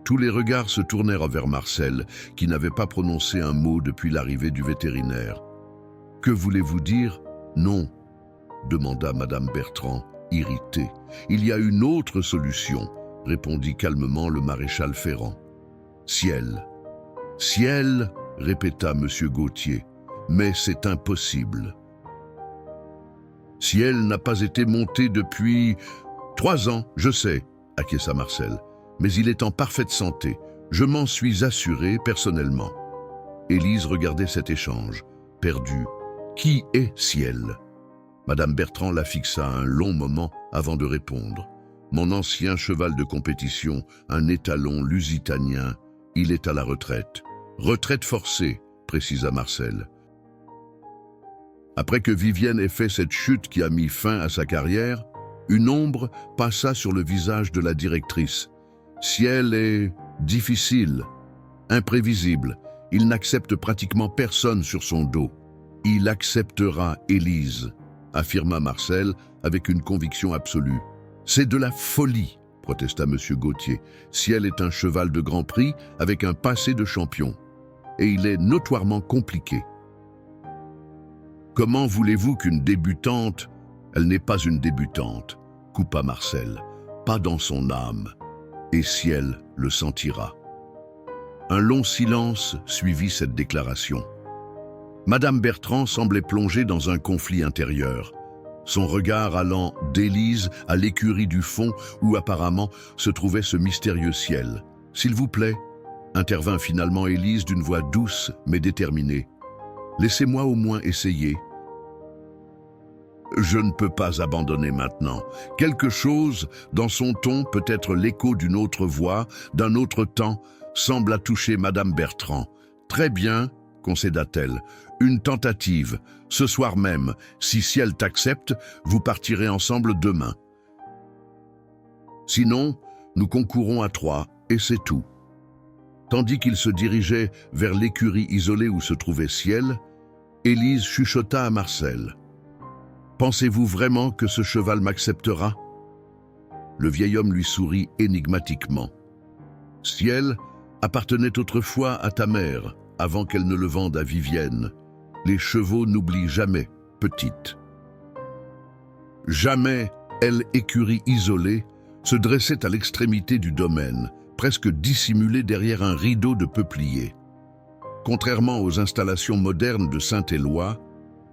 Tous les regards se tournèrent vers Marcel, qui n'avait pas prononcé un mot depuis l'arrivée du vétérinaire. « Que voulez-vous dire ? Non ?» demanda Madame Bertrand, irritée. « Il y a une autre solution, » répondit calmement le maréchal Ferrand. « Ciel. »« Ciel » répéta Monsieur Gauthier. « Mais c'est impossible. »« Ciel n'a pas été monté depuis 3 ans, je sais, » acquiesça Marcel. « Mais il est en parfaite santé. Je m'en suis assuré personnellement. » Élise regardait cet échange, perdue. Qui est Ciel ? Madame Bertrand la fixa un long moment avant de répondre. Mon ancien cheval de compétition, un étalon lusitanien, il est à la retraite. Retraite forcée, précisa Marcel. Après que Vivienne ait fait cette chute qui a mis fin à sa carrière, une ombre passa sur le visage de la directrice. Ciel est difficile, imprévisible. Il n'accepte pratiquement personne sur son dos. Il acceptera Élise, affirma Marcel avec une conviction absolue. C'est de la folie, protesta M. Gauthier. Ciel est un cheval de Grand Prix avec un passé de champion. Et il est notoirement compliqué. Comment voulez-vous qu'une débutante... Elle n'est pas une débutante, coupa Marcel. Pas dans son âme. Et Ciel le sentira. Un long silence suivit cette déclaration. Madame Bertrand semblait plongée dans un conflit intérieur, son regard allant d'Élise à l'écurie du fond où apparemment se trouvait ce mystérieux Ciel. « S'il vous plaît » intervint finalement Élise d'une voix douce mais déterminée. « Laissez-moi au moins essayer. » Je ne peux pas abandonner maintenant. Quelque chose, dans son ton, peut-être l'écho d'une autre voix, d'un autre temps, sembla toucher Madame Bertrand. « Très bien, » concéda-t-elle. « Une tentative. Ce soir même, si Ciel t'accepte, vous partirez ensemble demain. Sinon, nous concourons à 3, et c'est tout. » Tandis qu'il se dirigeait vers l'écurie isolée où se trouvait Ciel, Élise chuchota à Marcel. « Pensez-vous vraiment que ce cheval m'acceptera » Le vieil homme lui sourit énigmatiquement. « Ciel appartenait autrefois à ta mère, avant qu'elle ne le vende à Vivienne. Les chevaux n'oublient jamais, petite. » Jamais, elle, écurie isolée, se dressait à l'extrémité du domaine, presque dissimulée derrière un rideau de peupliers. Contrairement aux installations modernes de Saint-Éloi,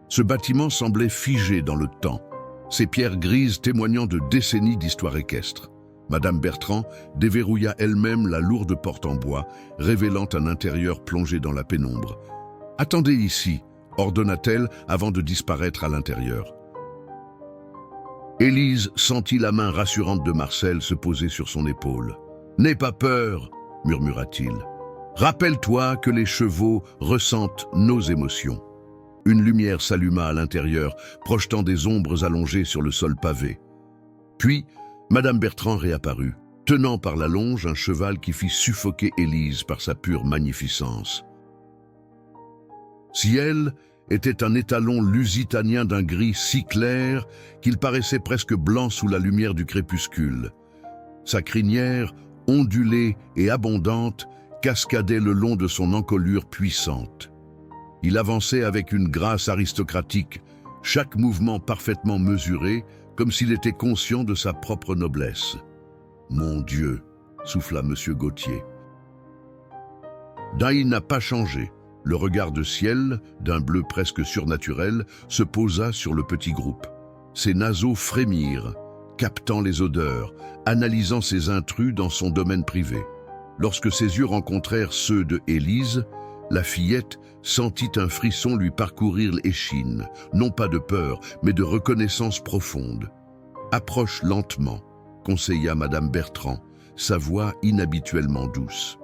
ce bâtiment semblait figé dans le temps, ses pierres grises témoignant de décennies d'histoire équestre. Madame Bertrand déverrouilla elle-même la lourde porte en bois, révélant un intérieur plongé dans la pénombre. « Attendez ici », ordonna-t-elle avant de disparaître à l'intérieur. Élise sentit la main rassurante de Marcel se poser sur son épaule. « N'aie pas peur », murmura-t-il. « Rappelle-toi que les chevaux ressentent nos émotions. » Une lumière s'alluma à l'intérieur, projetant des ombres allongées sur le sol pavé. Puis, Madame Bertrand réapparut, tenant par la longe un cheval qui fit suffoquer Élise par sa pure magnificence. Ciel était un étalon lusitanien d'un gris si clair qu'il paraissait presque blanc sous la lumière du crépuscule. Sa crinière, ondulée et abondante, cascadait le long de son encolure puissante. Il avançait avec une grâce aristocratique, chaque mouvement parfaitement mesuré, comme s'il était conscient de sa propre noblesse. « Mon Dieu !» souffla M. Gauthier. Daï n'a pas changé. Le regard de Ciel, d'un bleu presque surnaturel, se posa sur le petit groupe. Ses naseaux frémirent, captant les odeurs, analysant ses intrus dans son domaine privé. Lorsque ses yeux rencontrèrent ceux de Élise, la fillette sentit un frisson lui parcourir l'échine, non pas de peur, mais de reconnaissance profonde. « Approche lentement », conseilla Madame Bertrand, sa voix inhabituellement douce.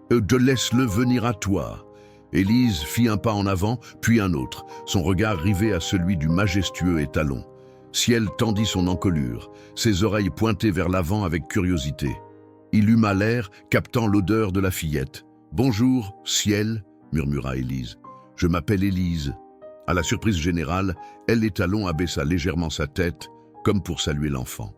« Laisse-le venir à toi. » Élise fit un pas en avant, puis un autre, son regard rivé à celui du majestueux étalon. Ciel tendit son encolure, ses oreilles pointées vers l'avant avec curiosité. Il huma l'air, captant l'odeur de la fillette. « Bonjour, Ciel, » murmura Élise. « Je m'appelle Élise. » À la surprise générale, elle l'étalon abaissa légèrement sa tête, comme pour saluer l'enfant.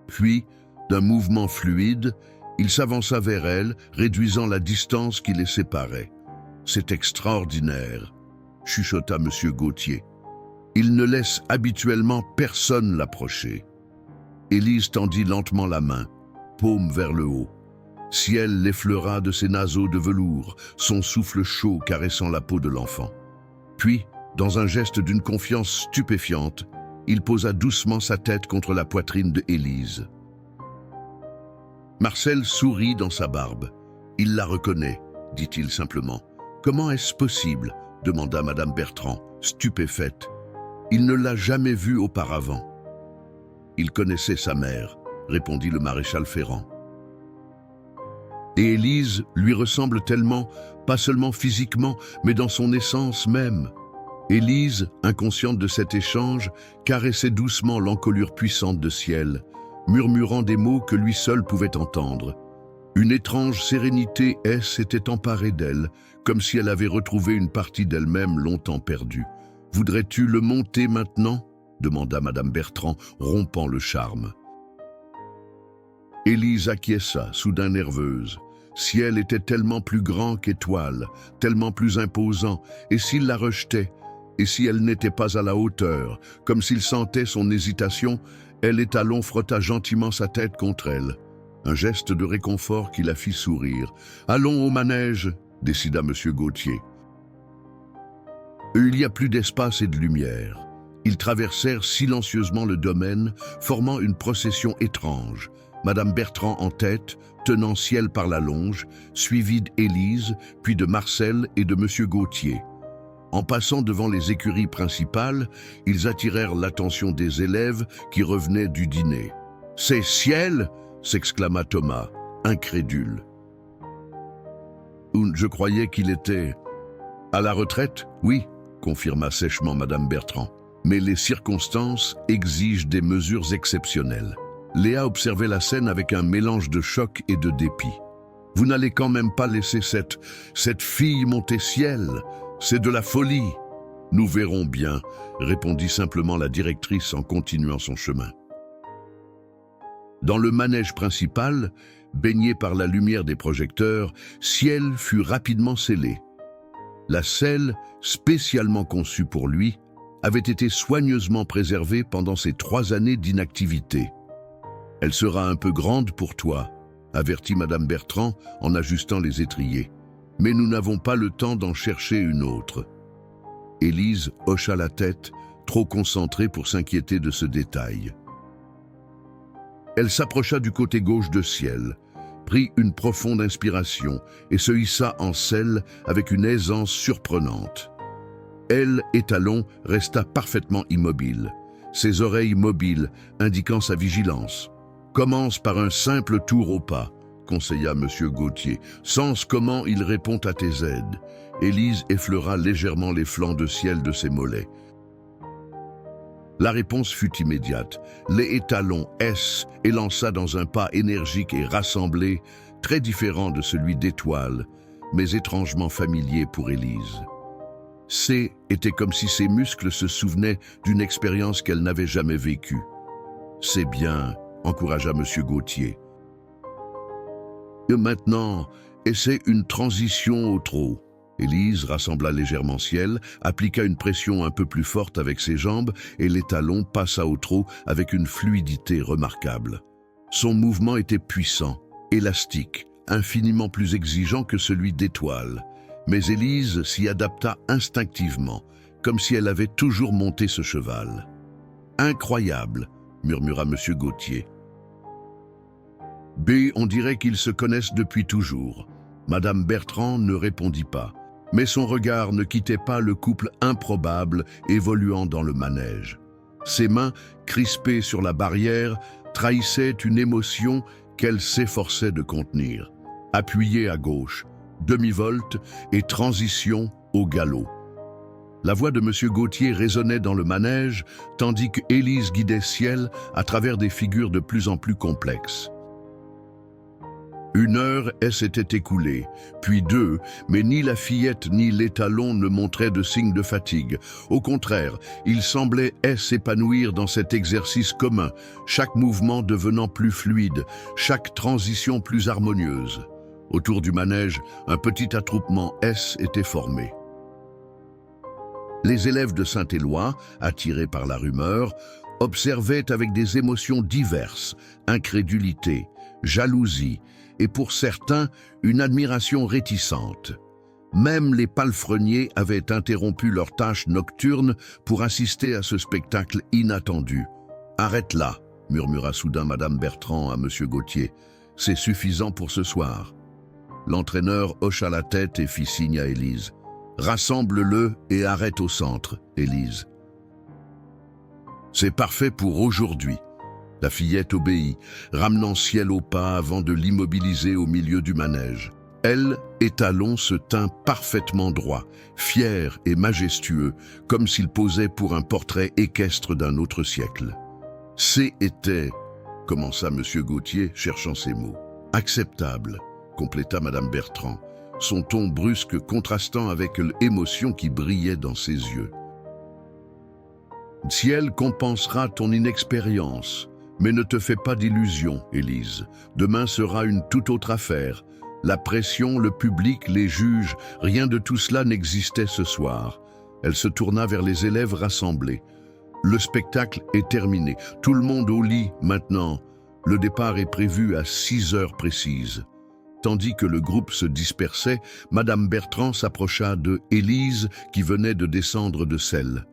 Puis, d'un mouvement fluide, il s'avança vers elle, réduisant la distance qui les séparait. « C'est extraordinaire », chuchota M. Gauthier. « Il ne laisse habituellement personne l'approcher. » Élise tendit lentement la main, paume vers le haut. Ciel l'effleura de ses naseaux de velours, son souffle chaud caressant la peau de l'enfant. Puis, dans un geste d'une confiance stupéfiante, il posa doucement sa tête contre la poitrine de Élise. Marcel sourit dans sa barbe. « Il la reconnaît, » dit-il simplement. « Comment est-ce possible ?» demanda Madame Bertrand, stupéfaite. « Il ne l'a jamais vue auparavant. »« Il connaissait sa mère, » répondit le maréchal Ferrand. Et Élise lui ressemble tellement, pas seulement physiquement, mais dans son essence même. Élise, inconsciente de cet échange, caressait doucement l'encolure puissante de Ciel, murmurant des mots que lui seul pouvait entendre. Une étrange sérénité s'était emparée d'elle, comme si elle avait retrouvé une partie d'elle-même longtemps perdue. « Voudrais-tu le monter maintenant ?» demanda Madame Bertrand, rompant le charme. Élise acquiesça, soudain nerveuse. Ciel était tellement plus grand qu'Étoile, tellement plus imposant, et s'il la rejetait, et si elle n'était pas à la hauteur, comme s'il sentait son hésitation, elle Étalon frotta gentiment sa tête contre elle. Un geste de réconfort qui la fit sourire. « Allons au manège !» décida M. Gauthier. Il y a plus d'espace et de lumière. Ils traversèrent silencieusement le domaine, formant une procession étrange. Madame Bertrand en tête, tenant Ciel par la longe, suivie d'Élise, puis de Marcel et de M. Gauthier. En passant devant les écuries principales, ils attirèrent l'attention des élèves qui revenaient du dîner. « C'est Ciel !» s'exclama Thomas, incrédule. « Je croyais qu'il était... » « À la retraite, oui, » confirma sèchement Madame Bertrand. « Mais les circonstances exigent des mesures exceptionnelles. » Léa observait la scène avec un mélange de choc et de dépit. « Vous n'allez quand même pas laisser cette fille monter Ciel. C'est de la folie. »« Nous verrons bien, » répondit simplement la directrice en continuant son chemin. Dans le manège principal, baigné par la lumière des projecteurs, Ciel fut rapidement scellé. La selle, spécialement conçue pour lui, avait été soigneusement préservée pendant ses 3 années d'inactivité. « Elle sera un peu grande pour toi », avertit Madame Bertrand en ajustant les étriers. « Mais nous n'avons pas le temps d'en chercher une autre. » Élise hocha la tête, trop concentrée pour s'inquiéter de ce détail. Elle s'approcha du côté gauche de Ciel, prit une profonde inspiration et se hissa en selle avec une aisance surprenante. Elle, Étalon, resta parfaitement immobile, ses oreilles mobiles indiquant sa vigilance. « Commence par un simple tour au pas », conseilla M. Gauthier. « Sens comment il répond à tes aides. » Élise effleura légèrement les flancs de Ciel de ses mollets. La réponse fut immédiate. Les étalons S élança dans un pas énergique et rassemblé, très différent de celui d'Étoile, mais étrangement familier pour Élise. C était comme si ses muscles se souvenaient d'une expérience qu'elle n'avait jamais vécue. « C'est bien », encouragea M. Gauthier. « Et maintenant, essaie une transition au trot. » Élise rassembla légèrement Ciel, appliqua une pression un peu plus forte avec ses jambes et l'étalon passa au trot avec une fluidité remarquable. Son mouvement était puissant, élastique, infiniment plus exigeant que celui d'Étoile. Mais Élise s'y adapta instinctivement, comme si elle avait toujours monté ce cheval. « Incroyable !» murmura M. Gauthier. « B, on dirait qu'ils se connaissent depuis toujours. » Madame Bertrand ne répondit pas. Mais son regard ne quittait pas le couple improbable évoluant dans le manège. Ses mains, crispées sur la barrière, trahissaient une émotion qu'elle s'efforçait de contenir. Appuyée à gauche, demi-volte et transition au galop. La voix de M. Gauthier résonnait dans le manège, tandis que Élise guidait Ciel à travers des figures de plus en plus complexes. 1 heure s'était écoulée, puis 2, mais ni la fillette ni l'étalon ne montraient de signes de fatigue. Au contraire, ils semblaient s'épanouir dans cet exercice commun, chaque mouvement devenant plus fluide, chaque transition plus harmonieuse. Autour du manège, un petit attroupement était formé. Les élèves de Saint-Éloi, attirés par la rumeur, observaient avec des émotions diverses, incrédulité, jalousie, et pour certains, une admiration réticente. Même les palefreniers avaient interrompu leurs tâches nocturnes pour assister à ce spectacle inattendu. « Arrête là », murmura soudain Madame Bertrand à M. Gauthier. « C'est suffisant pour ce soir. » L'entraîneur hocha la tête et fit signe à Élise. « Rassemble-le et arrête au centre, Élise. » « C'est parfait pour aujourd'hui. » La fillette obéit, ramenant Ciel au pas avant de l'immobiliser au milieu du manège. Elle, Étalon, se tint parfaitement droit, fier et majestueux, comme s'il posait pour un portrait équestre d'un autre siècle. « Était, » commença M. Gauthier, cherchant ses mots. « Acceptable, » compléta Madame Bertrand. son ton brusque contrastant avec l'émotion qui brillait dans ses yeux. « Ciel compensera ton inexpérience, mais ne te fais pas d'illusions, Élise. Demain sera une toute autre affaire. La pression, le public, les juges, rien de tout cela n'existait ce soir. » Elle se tourna vers les élèves rassemblés. « Le spectacle est terminé. Tout le monde au lit maintenant. Le départ est prévu à 6 heures précises. » Tandis que le groupe se dispersait, Madame Bertrand s'approcha de Élise qui venait de descendre de selle.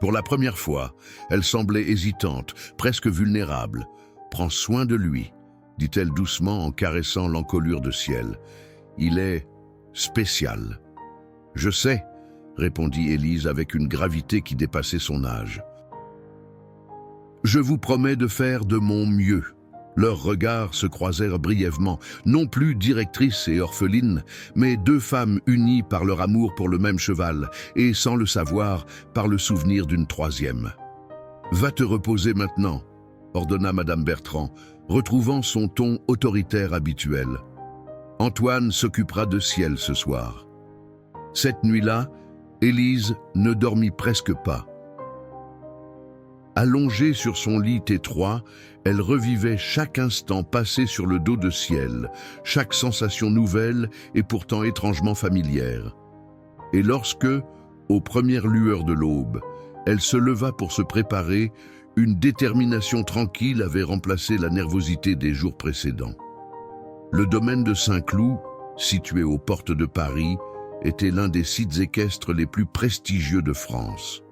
Pour la première fois, elle semblait hésitante, presque vulnérable. « Prends soin de lui », dit-elle doucement en caressant l'encolure de Ciel. « Il est spécial. »« Je sais », répondit Élise avec une gravité qui dépassait son âge. « Je vous promets de faire de mon mieux. » Leurs regards se croisèrent brièvement, non plus directrice et orpheline, mais deux femmes unies par leur amour pour le même cheval, et sans le savoir, par le souvenir d'une troisième. « Va te reposer maintenant », ordonna Madame Bertrand, retrouvant son ton autoritaire habituel. « Antoine s'occupera de Ciel ce soir. » Cette nuit-là, Élise ne dormit presque pas. Allongée sur son lit étroit, elle revivait chaque instant passé sur le dos de Ciel, chaque sensation nouvelle et pourtant étrangement familière. Et lorsque, aux premières lueurs de l'aube, elle se leva pour se préparer, une détermination tranquille avait remplacé la nervosité des jours précédents. Le domaine de Saint-Cloud, situé aux portes de Paris, était l'un des sites équestres les plus prestigieux de France.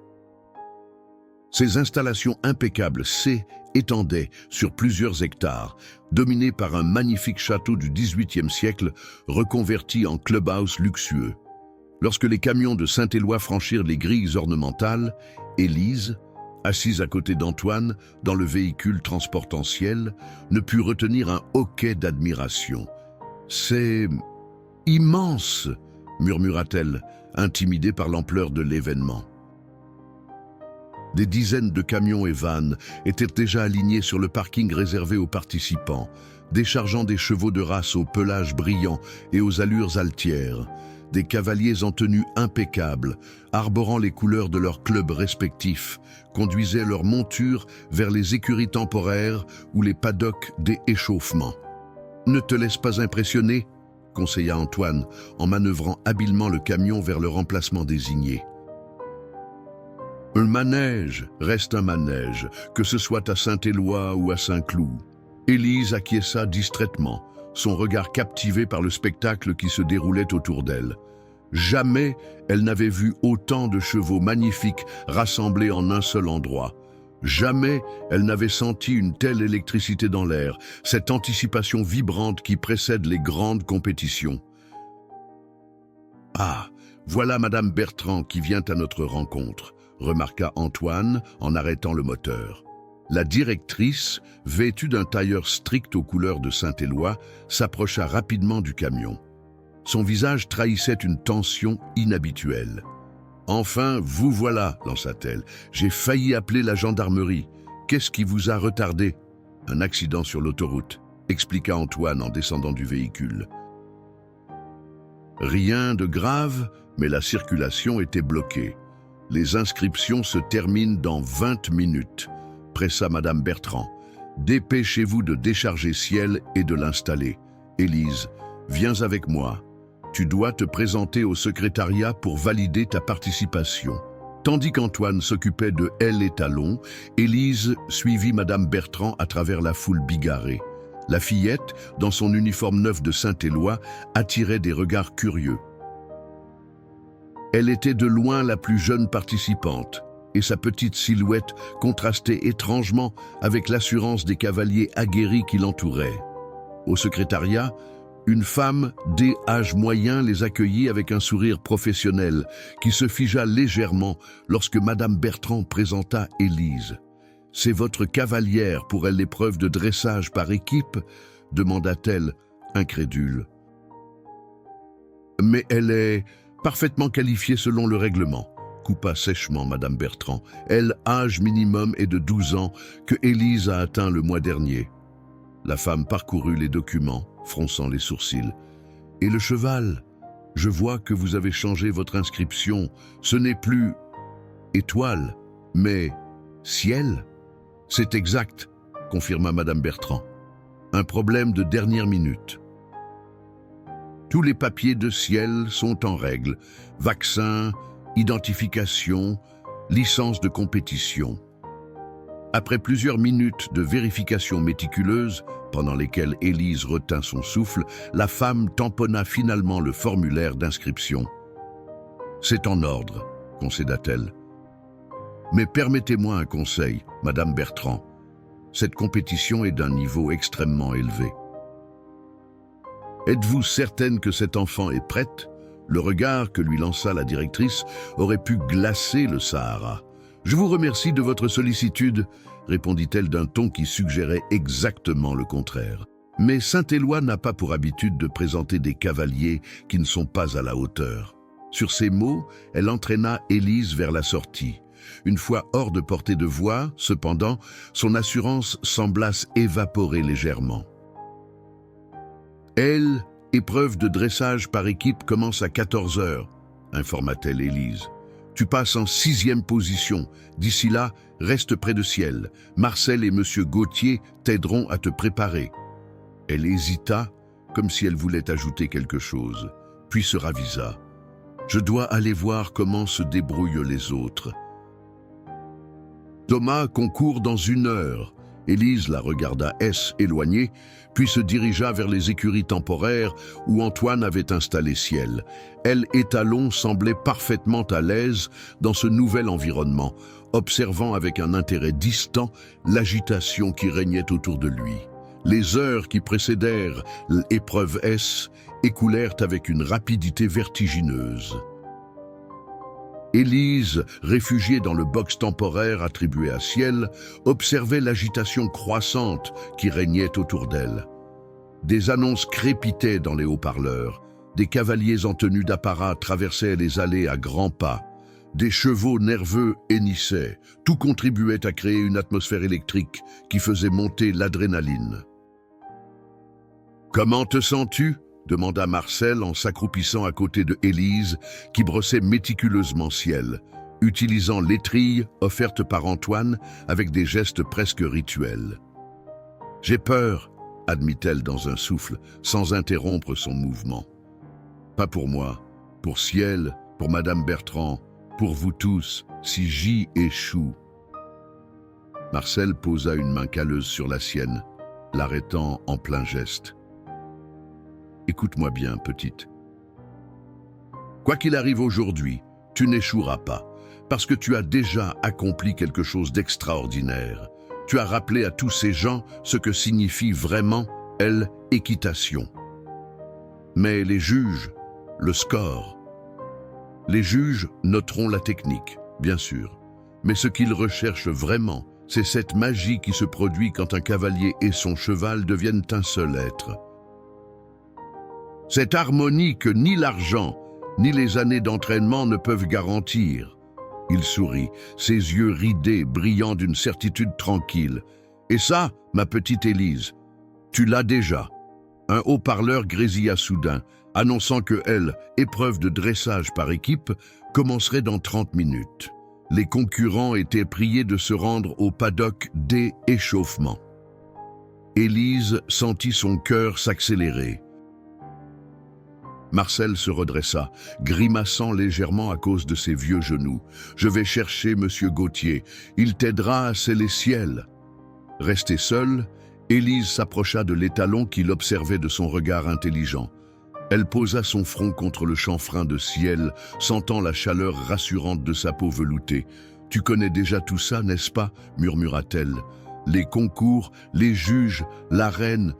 Ces installations impeccables s'étendaient sur plusieurs hectares, dominées par un magnifique château du XVIIIe siècle reconverti en clubhouse luxueux. Lorsque les camions de Saint-Éloi franchirent les grilles ornementales, Élise, assise à côté d'Antoine dans le véhicule transportant Ciel, ne put retenir un hoquet d'admiration. « C'est immense !» murmura-t-elle, intimidée par l'ampleur de l'événement. Des dizaines de camions et vannes étaient déjà alignés sur le parking réservé aux participants, déchargeant des chevaux de race au pelage brillant et aux allures altières, des cavaliers en tenue impeccable, arborant les couleurs de leurs clubs respectifs, conduisaient leurs montures vers les écuries temporaires ou les paddocks des échauffements. « Ne te laisse pas impressionner », conseilla Antoine, en manœuvrant habilement le camion vers le remplacement désigné. Un manège reste un manège, que ce soit à Saint-Éloi ou à Saint-Cloud. Élise acquiesça distraitement, son regard captivé par le spectacle qui se déroulait autour d'elle. Jamais elle n'avait vu autant de chevaux magnifiques rassemblés en un seul endroit. Jamais elle n'avait senti une telle électricité dans l'air, cette anticipation vibrante qui précède les grandes compétitions. « Ah, voilà Madame Bertrand qui vient à notre rencontre », remarqua Antoine en arrêtant le moteur. La directrice, vêtue d'un tailleur strict aux couleurs de Saint-Éloi, s'approcha rapidement du camion. Son visage trahissait une tension inhabituelle. « Enfin, vous voilà », lança-t-elle. « J'ai failli appeler la gendarmerie. Qu'est-ce qui vous a retardé ?»« Un accident sur l'autoroute », expliqua Antoine en descendant du véhicule. Rien de grave, mais la circulation était bloquée. « Les inscriptions se terminent dans 20 minutes », pressa Madame Bertrand. « Dépêchez-vous de décharger Ciel et de l'installer. Élise, viens avec moi. Tu dois te présenter au secrétariat pour valider ta participation. » Tandis qu'Antoine s'occupait de elle et Talon, Élise suivit Madame Bertrand à travers la foule bigarrée. La fillette, dans son uniforme neuf de Saint-Éloi, attirait des regards curieux. Elle était de loin la plus jeune participante, et sa petite silhouette contrastait étrangement avec l'assurance des cavaliers aguerris qui l'entouraient. Au secrétariat, une femme d'âge moyen les accueillit avec un sourire professionnel qui se figea légèrement lorsque Madame Bertrand présenta Élise. « C'est votre cavalière pour l'épreuve de dressage par équipe ?» demanda-t-elle, incrédule. « Mais elle est parfaitement qualifiée selon le règlement », coupa sèchement Madame Bertrand. « Elle, âge minimum est de 12 ans, que Élise a atteint le mois dernier. » La femme parcourut les documents, fronçant les sourcils. Et le cheval? Je vois que vous avez changé votre inscription. Ce n'est plus étoile, mais ciel? C'est exact, confirma Madame Bertrand. Un problème de dernière minute. Tous les papiers de ciel sont en règle. Vaccin, identification, licence de compétition. Après plusieurs minutes de vérification méticuleuse, pendant lesquelles Élise retint son souffle, la femme tamponna finalement le formulaire d'inscription. « C'est en ordre », concéda-t-elle. « Mais permettez-moi un conseil, Madame Bertrand. Cette compétition est d'un niveau extrêmement élevé. Êtes-vous certaine que cet enfant est prête ? Le regard que lui lança la directrice aurait pu glacer le Sahara. « Je vous remercie de votre sollicitude », répondit-elle d'un ton qui suggérait exactement le contraire. Mais Saint-Éloi n'a pas pour habitude de présenter des cavaliers qui ne sont pas à la hauteur. Sur ces mots, elle entraîna Élise vers la sortie. Une fois hors de portée de voix, cependant, son assurance sembla s'évaporer légèrement. Elle, épreuve de dressage par équipe commence à 14 heures, informa-t-elle Élise. Tu passes en 6e position. D'ici là, reste près de ciel. Marcel et Monsieur Gauthier t'aideront à te préparer. Elle hésita, comme si elle voulait ajouter quelque chose, puis se ravisa. Je dois aller voir comment se débrouillent les autres. Thomas concourt dans 1 heure. Élise la regarda éloignée, puis se dirigea vers les écuries temporaires où Antoine avait installé ciel. Elle et Talon semblaient parfaitement à l'aise dans ce nouvel environnement, observant avec un intérêt distant l'agitation qui régnait autour de lui. Les heures qui précédèrent l'épreuve S écoulèrent avec une rapidité vertigineuse. Élise, réfugiée dans le box temporaire attribué à Ciel, observait l'agitation croissante qui régnait autour d'elle. Des annonces crépitaient dans les haut-parleurs. Des cavaliers en tenue d'apparat traversaient les allées à grands pas. Des chevaux nerveux hennissaient. Tout contribuait à créer une atmosphère électrique qui faisait monter l'adrénaline. « Comment te sens-tu » demanda Marcel en s'accroupissant à côté de Élise, qui brossait méticuleusement Ciel, utilisant l'étrille offerte par Antoine avec des gestes presque rituels. « J'ai peur », admit-elle dans un souffle, sans interrompre son mouvement. « Pas pour moi, pour Ciel, pour Madame Bertrand, pour vous tous, si j'y échoue. » Marcel posa une main calleuse sur la sienne, l'arrêtant en plein geste. Écoute-moi bien, petite. Quoi qu'il arrive aujourd'hui, tu n'échoueras pas, parce que tu as déjà accompli quelque chose d'extraordinaire. Tu as rappelé à tous ces gens ce que signifie vraiment, l'équitation. Mais les juges, le score. Les juges noteront la technique, bien sûr, mais ce qu'ils recherchent vraiment, c'est cette magie qui se produit quand un cavalier et son cheval deviennent un seul être. Cette harmonie que ni l'argent, ni les années d'entraînement ne peuvent garantir. Il sourit, ses yeux ridés, brillant d'une certitude tranquille. Et ça, ma petite Élise, tu l'as déjà. Un haut-parleur grésilla soudain, annonçant que elle, épreuve de dressage par équipe, commencerait dans 30 minutes. Les concurrents étaient priés de se rendre au paddock dès échauffement. Élise sentit son cœur s'accélérer. Marcel se redressa, grimaçant légèrement à cause de ses vieux genoux. « Je vais chercher Monsieur Gauthier. Il t'aidera à sceller Ciel. » Restée seule, Élise s'approcha de l'étalon qui l'observait de son regard intelligent. Elle posa son front contre le chanfrein de Ciel, sentant la chaleur rassurante de sa peau veloutée. « Tu connais déjà tout ça, n'est-ce pas ?» murmura-t-elle. « Les concours, les juges, l'arène... »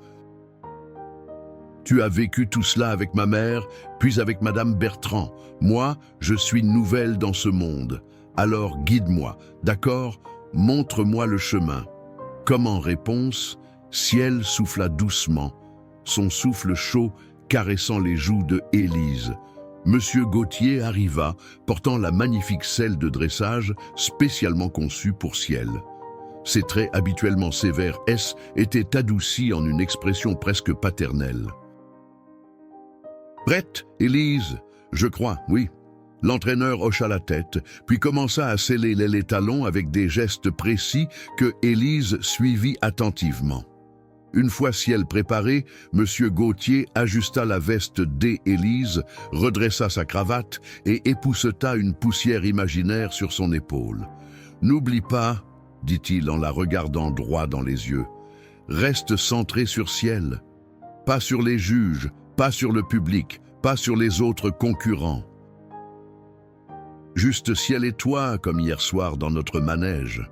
Tu as vécu tout cela avec ma mère, puis avec Madame Bertrand. Moi, je suis nouvelle dans ce monde. Alors guide-moi, d'accord? Montre-moi le chemin. » Comme en réponse, Ciel souffla doucement, son souffle chaud caressant les joues de Élise. Monsieur Gauthier arriva, portant la magnifique selle de dressage spécialement conçue pour Ciel. Ses traits habituellement sévères étaient adoucis en une expression presque paternelle. Prête, Élise? Je crois, oui. L'entraîneur hocha la tête, puis commença à sceller les talons avec des gestes précis que Élise suivit attentivement. Une fois ciel préparé, M. Gauthier ajusta la veste d'Élise, redressa sa cravate et épousseta une poussière imaginaire sur son épaule. « N'oublie pas, dit-il en la regardant droit dans les yeux, reste centré sur ciel, pas sur les juges, pas sur le public, pas sur les autres concurrents. Juste ciel et toi, comme hier soir dans notre manège. »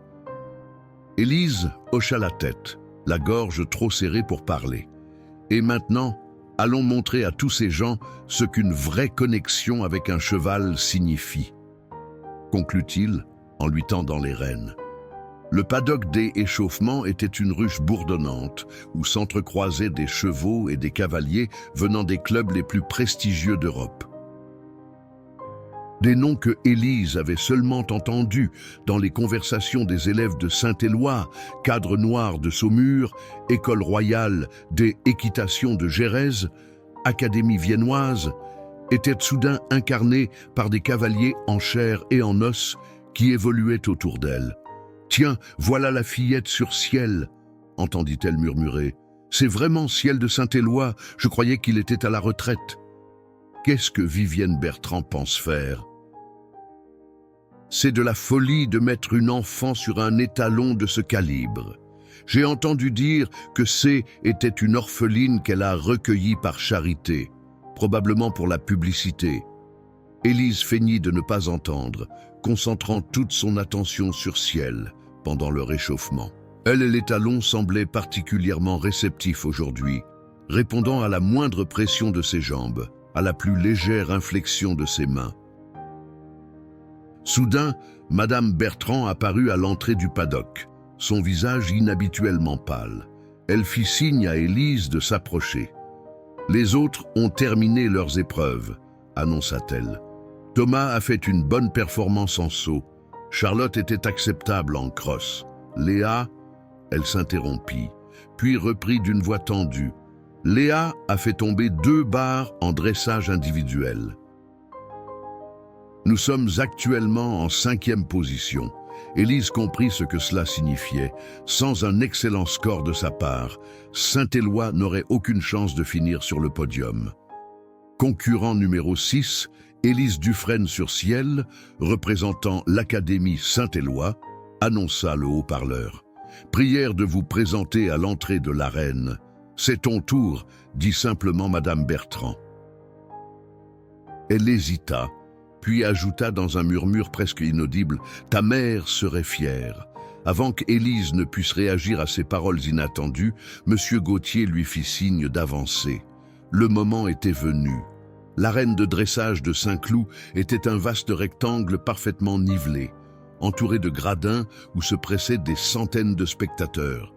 Élise hocha la tête, la gorge trop serrée pour parler. « Et maintenant, allons montrer à tous ces gens ce qu'une vraie connexion avec un cheval signifie. » conclut-il en lui tendant les rênes. Le paddock des échauffements était une ruche bourdonnante où s'entrecroisaient des chevaux et des cavaliers venant des clubs les plus prestigieux d'Europe. Des noms que Élise avait seulement entendus dans les conversations des élèves de Saint-Éloi, Cadre Noir de Saumur, École Royale des Équitations de Gérèse, Académie viennoise, étaient soudain incarnés par des cavaliers en chair et en os qui évoluaient autour d'elle. « Tiens, voilà la fillette sur ciel !» entendit-elle murmurer. « C'est vraiment ciel de Saint-Éloi, je croyais qu'il était à la retraite. » Qu'est-ce que Vivienne Bertrand pense faire? C'est de la folie de mettre une enfant sur un étalon de ce calibre. J'ai entendu dire que C était une orpheline qu'elle a recueillie par charité, probablement pour la publicité. Élise feignit de ne pas entendre, concentrant toute son attention sur ciel pendant le réchauffement. Elle et l'étalon semblaient particulièrement réceptifs aujourd'hui, répondant à la moindre pression de ses jambes, à la plus légère inflexion de ses mains. Soudain, Madame Bertrand apparut à l'entrée du paddock, son visage inhabituellement pâle. Elle fit signe à Élise de s'approcher. « Les autres ont terminé leurs épreuves », annonça-t-elle. « Thomas a fait une bonne performance en saut. Charlotte était acceptable en crosse. Léa, elle s'interrompit, puis reprit d'une voix tendue. Léa a fait tomber 2 barres en dressage individuel. Nous sommes actuellement en 5e position. » Élise comprit ce que cela signifiait. Sans un excellent score de sa part, Saint-Éloi n'aurait aucune chance de finir sur le podium. Concurrent numéro 6, Élise Dufresne sur ciel, représentant l'Académie Saint-Éloi, annonça le haut-parleur. « Prière de vous présenter à l'entrée de l'arène. C'est ton tour, dit simplement Madame Bertrand. » Elle hésita, puis ajouta dans un murmure presque inaudible « Ta mère serait fière ». Avant qu'Élise ne puisse réagir à ces paroles inattendues, M. Gauthier lui fit signe d'avancer. Le moment était venu. L'arène de dressage de Saint-Cloud était un vaste rectangle parfaitement nivelé, entouré de gradins où se pressaient des centaines de spectateurs.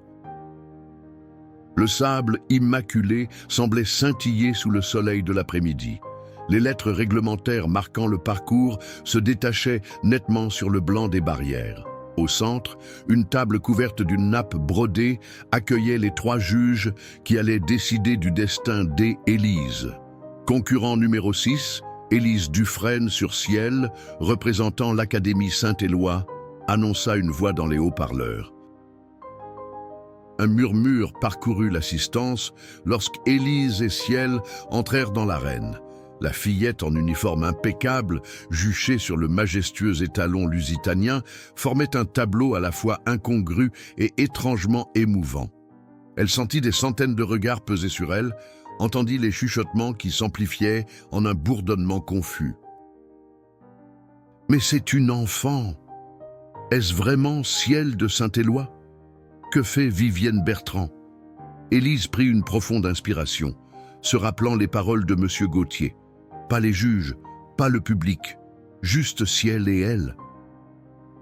Le sable immaculé semblait scintiller sous le soleil de l'après-midi. Les lettres réglementaires marquant le parcours se détachaient nettement sur le blanc des barrières. Au centre, une table couverte d'une nappe brodée accueillait les 3 juges qui allaient décider du destin d'Élise. Concurrent numéro 6, Élise Dufresne sur ciel, représentant l'Académie Saint-Éloi, annonça une voix dans les haut-parleurs. Un murmure parcourut l'assistance lorsqu'Élise et Ciel entrèrent dans l'arène. La fillette en uniforme impeccable, juchée sur le majestueux étalon lusitanien, formait un tableau à la fois incongru et étrangement émouvant. Elle sentit des centaines de regards peser sur elle, entendit les chuchotements qui s'amplifiaient en un bourdonnement confus. « Mais c'est une enfant! Est-ce vraiment Ciel de Saint-Éloi? Que fait Vivienne Bertrand ?» Élise prit une profonde inspiration, se rappelant les paroles de M. Gauthier. Pas les juges, pas le public, juste Ciel et elle.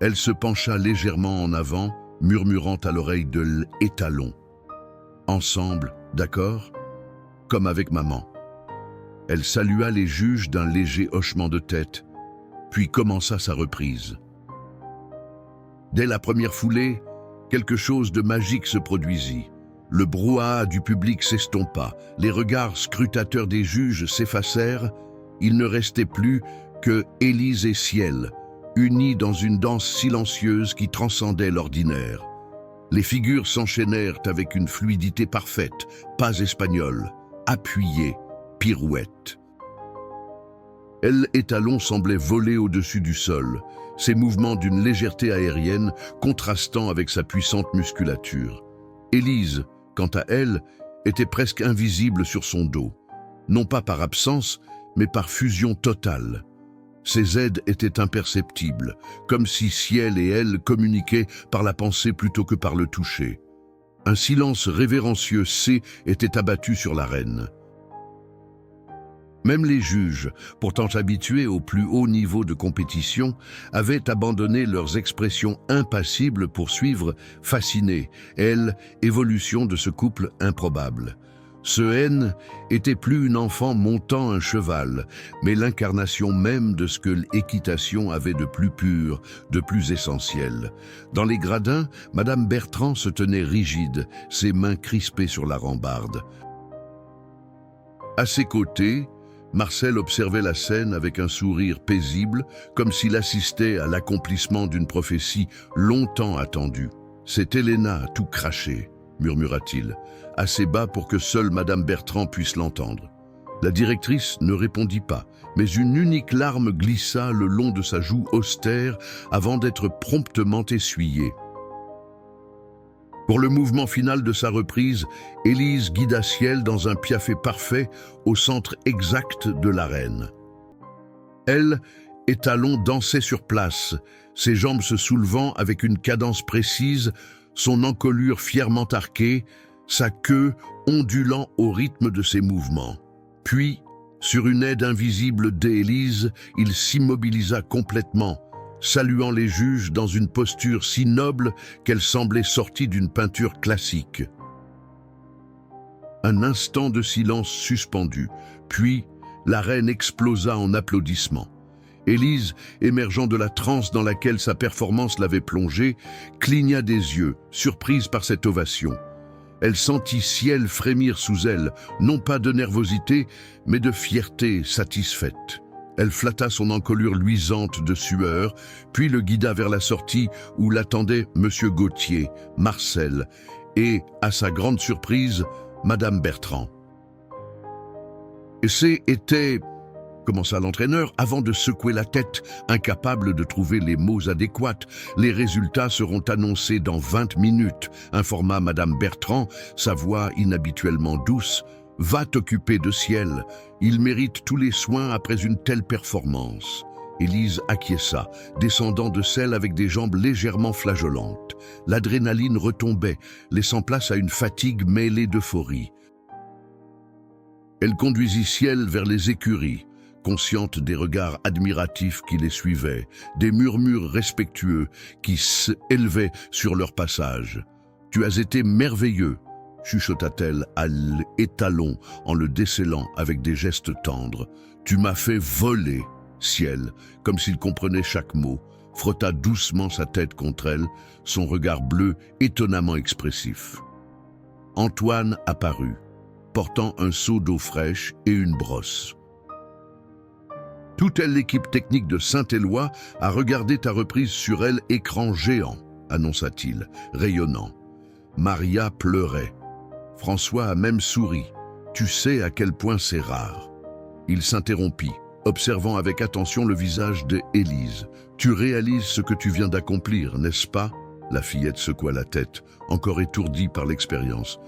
Elle se pencha légèrement en avant, murmurant à l'oreille de l'étalon. « Ensemble, d'accord? Comme avec maman. » Elle salua les juges d'un léger hochement de tête, puis commença sa reprise. Dès la première foulée, quelque chose de magique se produisit. Le brouhaha du public s'estompa, les regards scrutateurs des juges s'effacèrent, il ne restait plus que Élise et Ciel, unis dans une danse silencieuse qui transcendait l'ordinaire. Les figures s'enchaînèrent avec une fluidité parfaite, pas espagnole, appuyée, pirouette. Elle et Talon semblaient voler au-dessus du sol, ses mouvements d'une légèreté aérienne contrastant avec sa puissante musculature. Élise, quant à elle, était presque invisible sur son dos, non pas par absence, mais par fusion totale. Ses aides étaient imperceptibles, comme si Ciel et elle communiquaient par la pensée plutôt que par le toucher. Un silence révérencieux était abattu sur l'arène. Même les juges, pourtant habitués au plus haut niveau de compétition, avaient abandonné leurs expressions impassibles pour suivre, fascinés, évolution de ce couple improbable. Ce N était plus une enfant montant un cheval, mais l'incarnation même de ce que l'équitation avait de plus pur, de plus essentiel. Dans les gradins, Madame Bertrand se tenait rigide, ses mains crispées sur la rambarde. À ses côtés, Marcel observait la scène avec un sourire paisible, comme s'il assistait à l'accomplissement d'une prophétie longtemps attendue. « C'est Helena, tout craché », murmura-t-il, assez bas pour que seule Madame Bertrand puisse l'entendre. La directrice ne répondit pas, mais une unique larme glissa le long de sa joue austère avant d'être promptement essuyée. Pour le mouvement final de sa reprise, Élise guida Ciel dans un piafé parfait au centre exact de l'arène. Elle et Talon dansaient sur place, ses jambes se soulevant avec une cadence précise, son encolure fièrement arquée, sa queue ondulant au rythme de ses mouvements. Puis, sur une aide invisible d'Élise, il s'immobilisa complètement, saluant les juges dans une posture si noble qu'elle semblait sortie d'une peinture classique. Un instant de silence suspendu, puis l'arène explosa en applaudissements. Élise, émergeant de la transe dans laquelle sa performance l'avait plongée, cligna des yeux, surprise par cette ovation. Elle sentit Ciel frémir sous elle, non pas de nervosité, mais de fierté satisfaite. Elle flatta son encolure luisante de sueur, puis le guida vers la sortie où l'attendait Monsieur Gauthier, Marcel et, à sa grande surprise, Madame Bertrand. « C'était... » commença l'entraîneur avant de secouer la tête, incapable de trouver les mots adéquats. « Les résultats seront annoncés dans 20 minutes, informa Madame Bertrand, sa voix inhabituellement douce. « Va t'occuper de Ciel. Il mérite tous les soins après une telle performance. » Élise acquiesça, descendant de selle avec des jambes légèrement flageolantes. L'adrénaline retombait, laissant place à une fatigue mêlée d'euphorie. Elle conduisit Ciel vers les écuries, consciente des regards admiratifs qui les suivaient, des murmures respectueux qui s'élevaient sur leur passage. « Tu as été merveilleux !» chuchota-t-elle à l'étalon en le décelant avec des gestes tendres. « Tu m'as fait voler !» Ciel, comme s'il comprenait chaque mot, frotta doucement sa tête contre elle, son regard bleu étonnamment expressif. Antoine apparut, portant un seau d'eau fraîche et une brosse. « Toute l'équipe technique de Saint-Éloi a regardé ta reprise sur elle écran géant, annonça-t-il, rayonnant. Maria pleurait. François a même souri. Tu sais à quel point c'est rare. Il s'interrompit, observant avec attention le visage d'Élise. Tu réalises ce que tu viens d'accomplir, n'est-ce pas? La fillette secoua la tête, encore étourdie par l'expérience.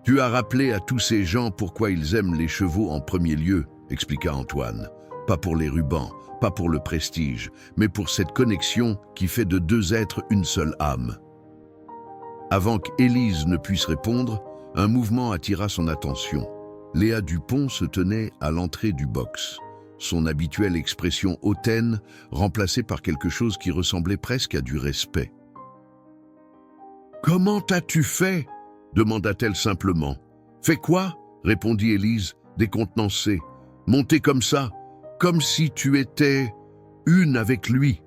Tu as rappelé à tous ces gens pourquoi ils aiment les chevaux en premier lieu, expliqua Antoine. Pas pour les rubans, pas pour le prestige, mais pour cette connexion qui fait de deux êtres une seule âme. Avant qu'Élise ne puisse répondre, un mouvement attira son attention. Léa Dupont se tenait à l'entrée du box, son habituelle expression hautaine remplacée par quelque chose qui ressemblait presque à du respect. « Comment t'as-tu fait ?» demanda-t-elle simplement. « Fais quoi ?» répondit Élise, décontenancée. « Monter comme ça, comme si tu étais une avec lui. »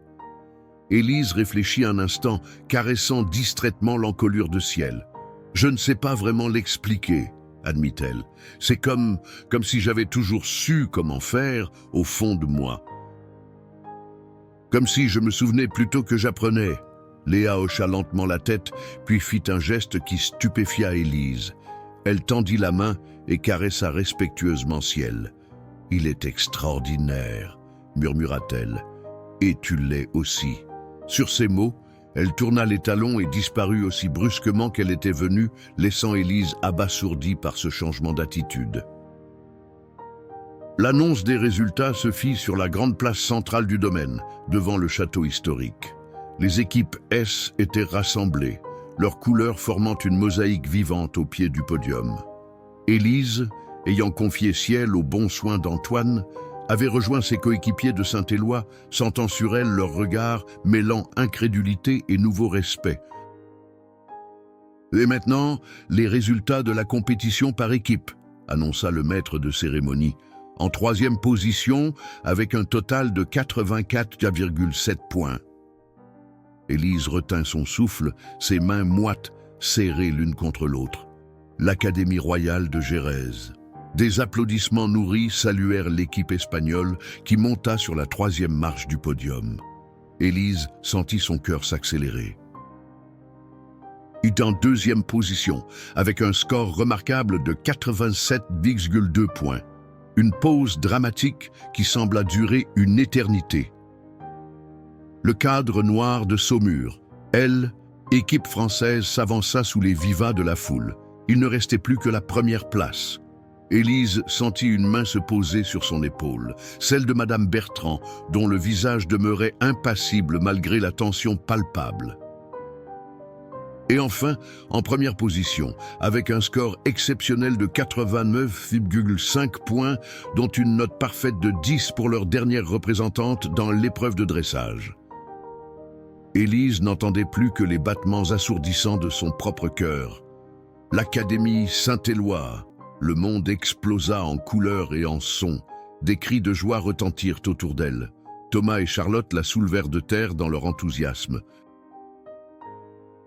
Élise réfléchit un instant, caressant distraitement l'encolure de Ciel. Je ne sais pas vraiment l'expliquer, admit-elle. C'est comme si j'avais toujours su comment faire au fond de moi. Comme si je me souvenais plutôt que j'apprenais. Léa hocha lentement la tête, puis fit un geste qui stupéfia Élise. Elle tendit la main et caressa respectueusement Ciel. « Il est extraordinaire », murmura-t-elle. « Et tu l'es aussi. » Sur ces mots, elle tourna les talons et disparut aussi brusquement qu'elle était venue, laissant Élise abasourdie par ce changement d'attitude. L'annonce des résultats se fit sur la grande place centrale du domaine, devant le château historique. Les équipes S étaient rassemblées, leurs couleurs formant une mosaïque vivante au pied du podium. Élise, ayant confié Ciel aux bons soins d'Antoine, avait rejoint ses coéquipiers de Saint-Éloi, sentant sur elle leur regard mêlant incrédulité et nouveau respect. Et maintenant, les résultats de la compétition par équipe, annonça le maître de cérémonie. En troisième position, avec un total de 84,7 points. Élise retint son souffle, ses mains moites, serrées l'une contre l'autre. L'Académie royale de Gérèse. Des applaudissements nourris saluèrent l'équipe espagnole qui monta sur la troisième marche du podium. Élise sentit son cœur s'accélérer. Il est en deuxième position, avec un score remarquable de 87,2 points. Une pause dramatique qui sembla durer une éternité. Le cadre noir de Saumur, elle, équipe française, s'avança sous les vivas de la foule. Il ne restait plus que la première place. Élise sentit une main se poser sur son épaule, celle de Madame Bertrand, dont le visage demeurait impassible malgré la tension palpable. Et enfin, en première position, avec un score exceptionnel de 89,5 points, dont une note parfaite de 10 pour leur dernière représentante dans l'épreuve de dressage. Élise n'entendait plus que les battements assourdissants de son propre cœur. L'Académie Saint-Éloi, le monde explosa en couleurs et en sons. Des cris de joie retentirent autour d'elle. Thomas et Charlotte la soulevèrent de terre dans leur enthousiasme.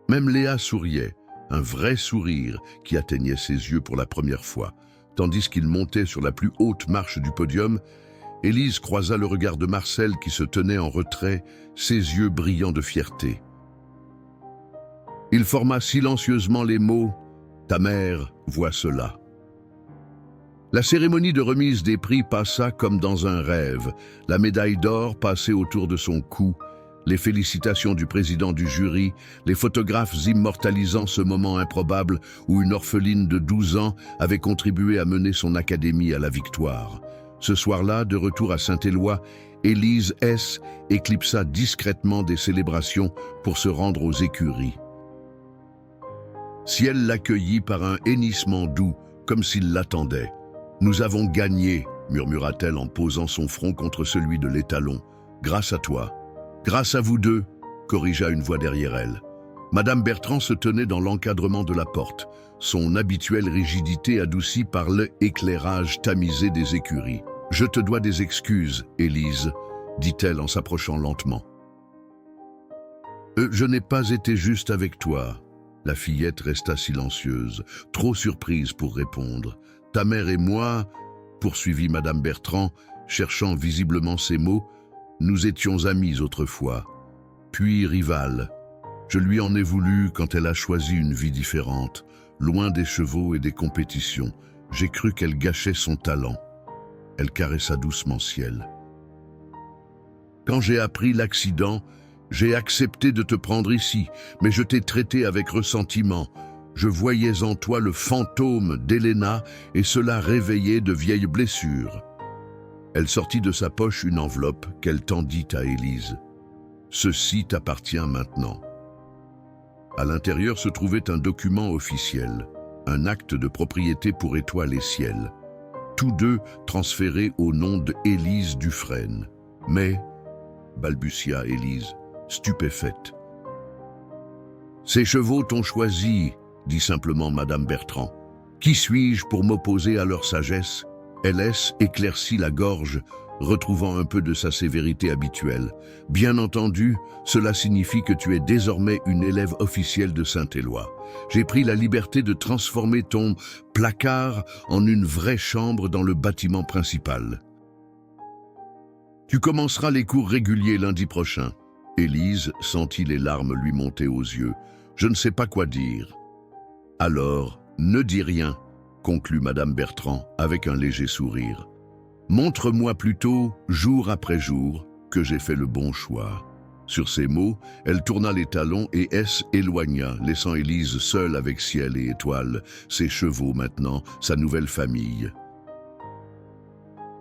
Même Léa souriait, un vrai sourire qui atteignait ses yeux pour la première fois. Tandis qu'il montait sur la plus haute marche du podium, Élise croisa le regard de Marcel qui se tenait en retrait, ses yeux brillants de fierté. Il forma silencieusement les mots « Ta mère voit cela ». La cérémonie de remise des prix passa comme dans un rêve, la médaille d'or passait autour de son cou, les félicitations du président du jury, les photographes immortalisant ce moment improbable où une orpheline de 12 ans avait contribué à mener son académie à la victoire. Ce soir-là, de retour à Saint-Éloi, Élise S. éclipsa discrètement des célébrations pour se rendre aux écuries. Ciel l'accueillit par un hennissement doux, comme s'il l'attendait. « Nous avons gagné », murmura-t-elle en posant son front contre celui de l'étalon. « Grâce à toi. » « Grâce à vous deux », corrigea une voix derrière elle. Madame Bertrand se tenait dans l'encadrement de la porte, son habituelle rigidité adoucie par l'éclairage tamisé des écuries. « Je te dois des excuses, Élise », dit-elle en s'approchant lentement. « Je n'ai pas été juste avec toi. » La fillette resta silencieuse, trop surprise pour répondre. « Ta mère et moi, » poursuivit Madame Bertrand, cherchant visiblement ses mots, nous étions amies autrefois, puis rivales. Je lui en ai voulu quand elle a choisi une vie différente, loin des chevaux et des compétitions. J'ai cru qu'elle gâchait son talent. Elle caressa doucement Ciel. Quand j'ai appris l'accident, j'ai accepté de te prendre ici, mais je t'ai traité avec ressentiment. Je voyais en toi le fantôme d'Héléna et cela réveillait de vieilles blessures. Elle sortit de sa poche une enveloppe qu'elle tendit à Élise. « Ceci t'appartient maintenant. » À l'intérieur se trouvait un document officiel, un acte de propriété pour Étoile et Ciel, tous deux transférés au nom d'Élise Dufresne. « Mais, » balbutia Élise, stupéfaite. « Ces chevaux t'ont choisi, » dit simplement Madame Bertrand. « Qui suis-je pour m'opposer à leur sagesse ?» Élise éclaircit la gorge, retrouvant un peu de sa sévérité habituelle. « Bien entendu, cela signifie que tu es désormais une élève officielle de Saint-Éloi. J'ai pris la liberté de transformer ton placard en une vraie chambre dans le bâtiment principal. Tu commenceras les cours réguliers lundi prochain. » Élise sentit les larmes lui monter aux yeux. « Je ne sais pas quoi dire. »« Alors, ne dis rien, » conclut Madame Bertrand avec un léger sourire. « Montre-moi plutôt, jour après jour, que j'ai fait le bon choix. » Sur ces mots, elle tourna les talons et s'éloigna, laissant Élise seule avec Ciel et Étoile, ses chevaux maintenant, sa nouvelle famille.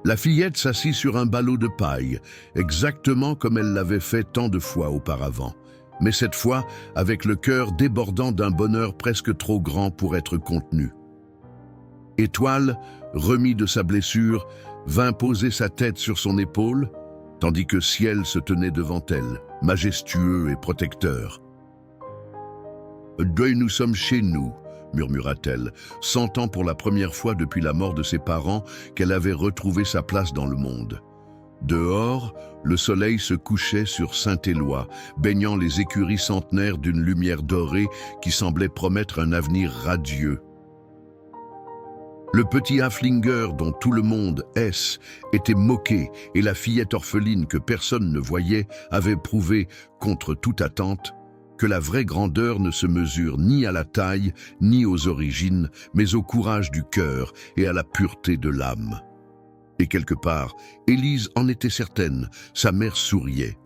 La fillette s'assit sur un ballot de paille, exactement comme elle l'avait fait tant de fois auparavant, mais cette fois avec le cœur débordant d'un bonheur presque trop grand pour être contenu. Étoile, remis de sa blessure, vint poser sa tête sur son épaule, tandis que Ciel se tenait devant elle, majestueux et protecteur. « Deuil, nous sommes chez nous », murmura-t-elle, sentant pour la première fois depuis la mort de ses parents qu'elle avait retrouvé sa place dans le monde. Dehors, le soleil se couchait sur Saint-Éloi, baignant les écuries centenaires d'une lumière dorée qui semblait promettre un avenir radieux. Le petit Haflinger dont tout le monde était moqué et la fillette orpheline que personne ne voyait avait prouvé, contre toute attente, que la vraie grandeur ne se mesure ni à la taille, ni aux origines, mais au courage du cœur et à la pureté de l'âme. Et quelque part, Élise en était certaine, sa mère souriait.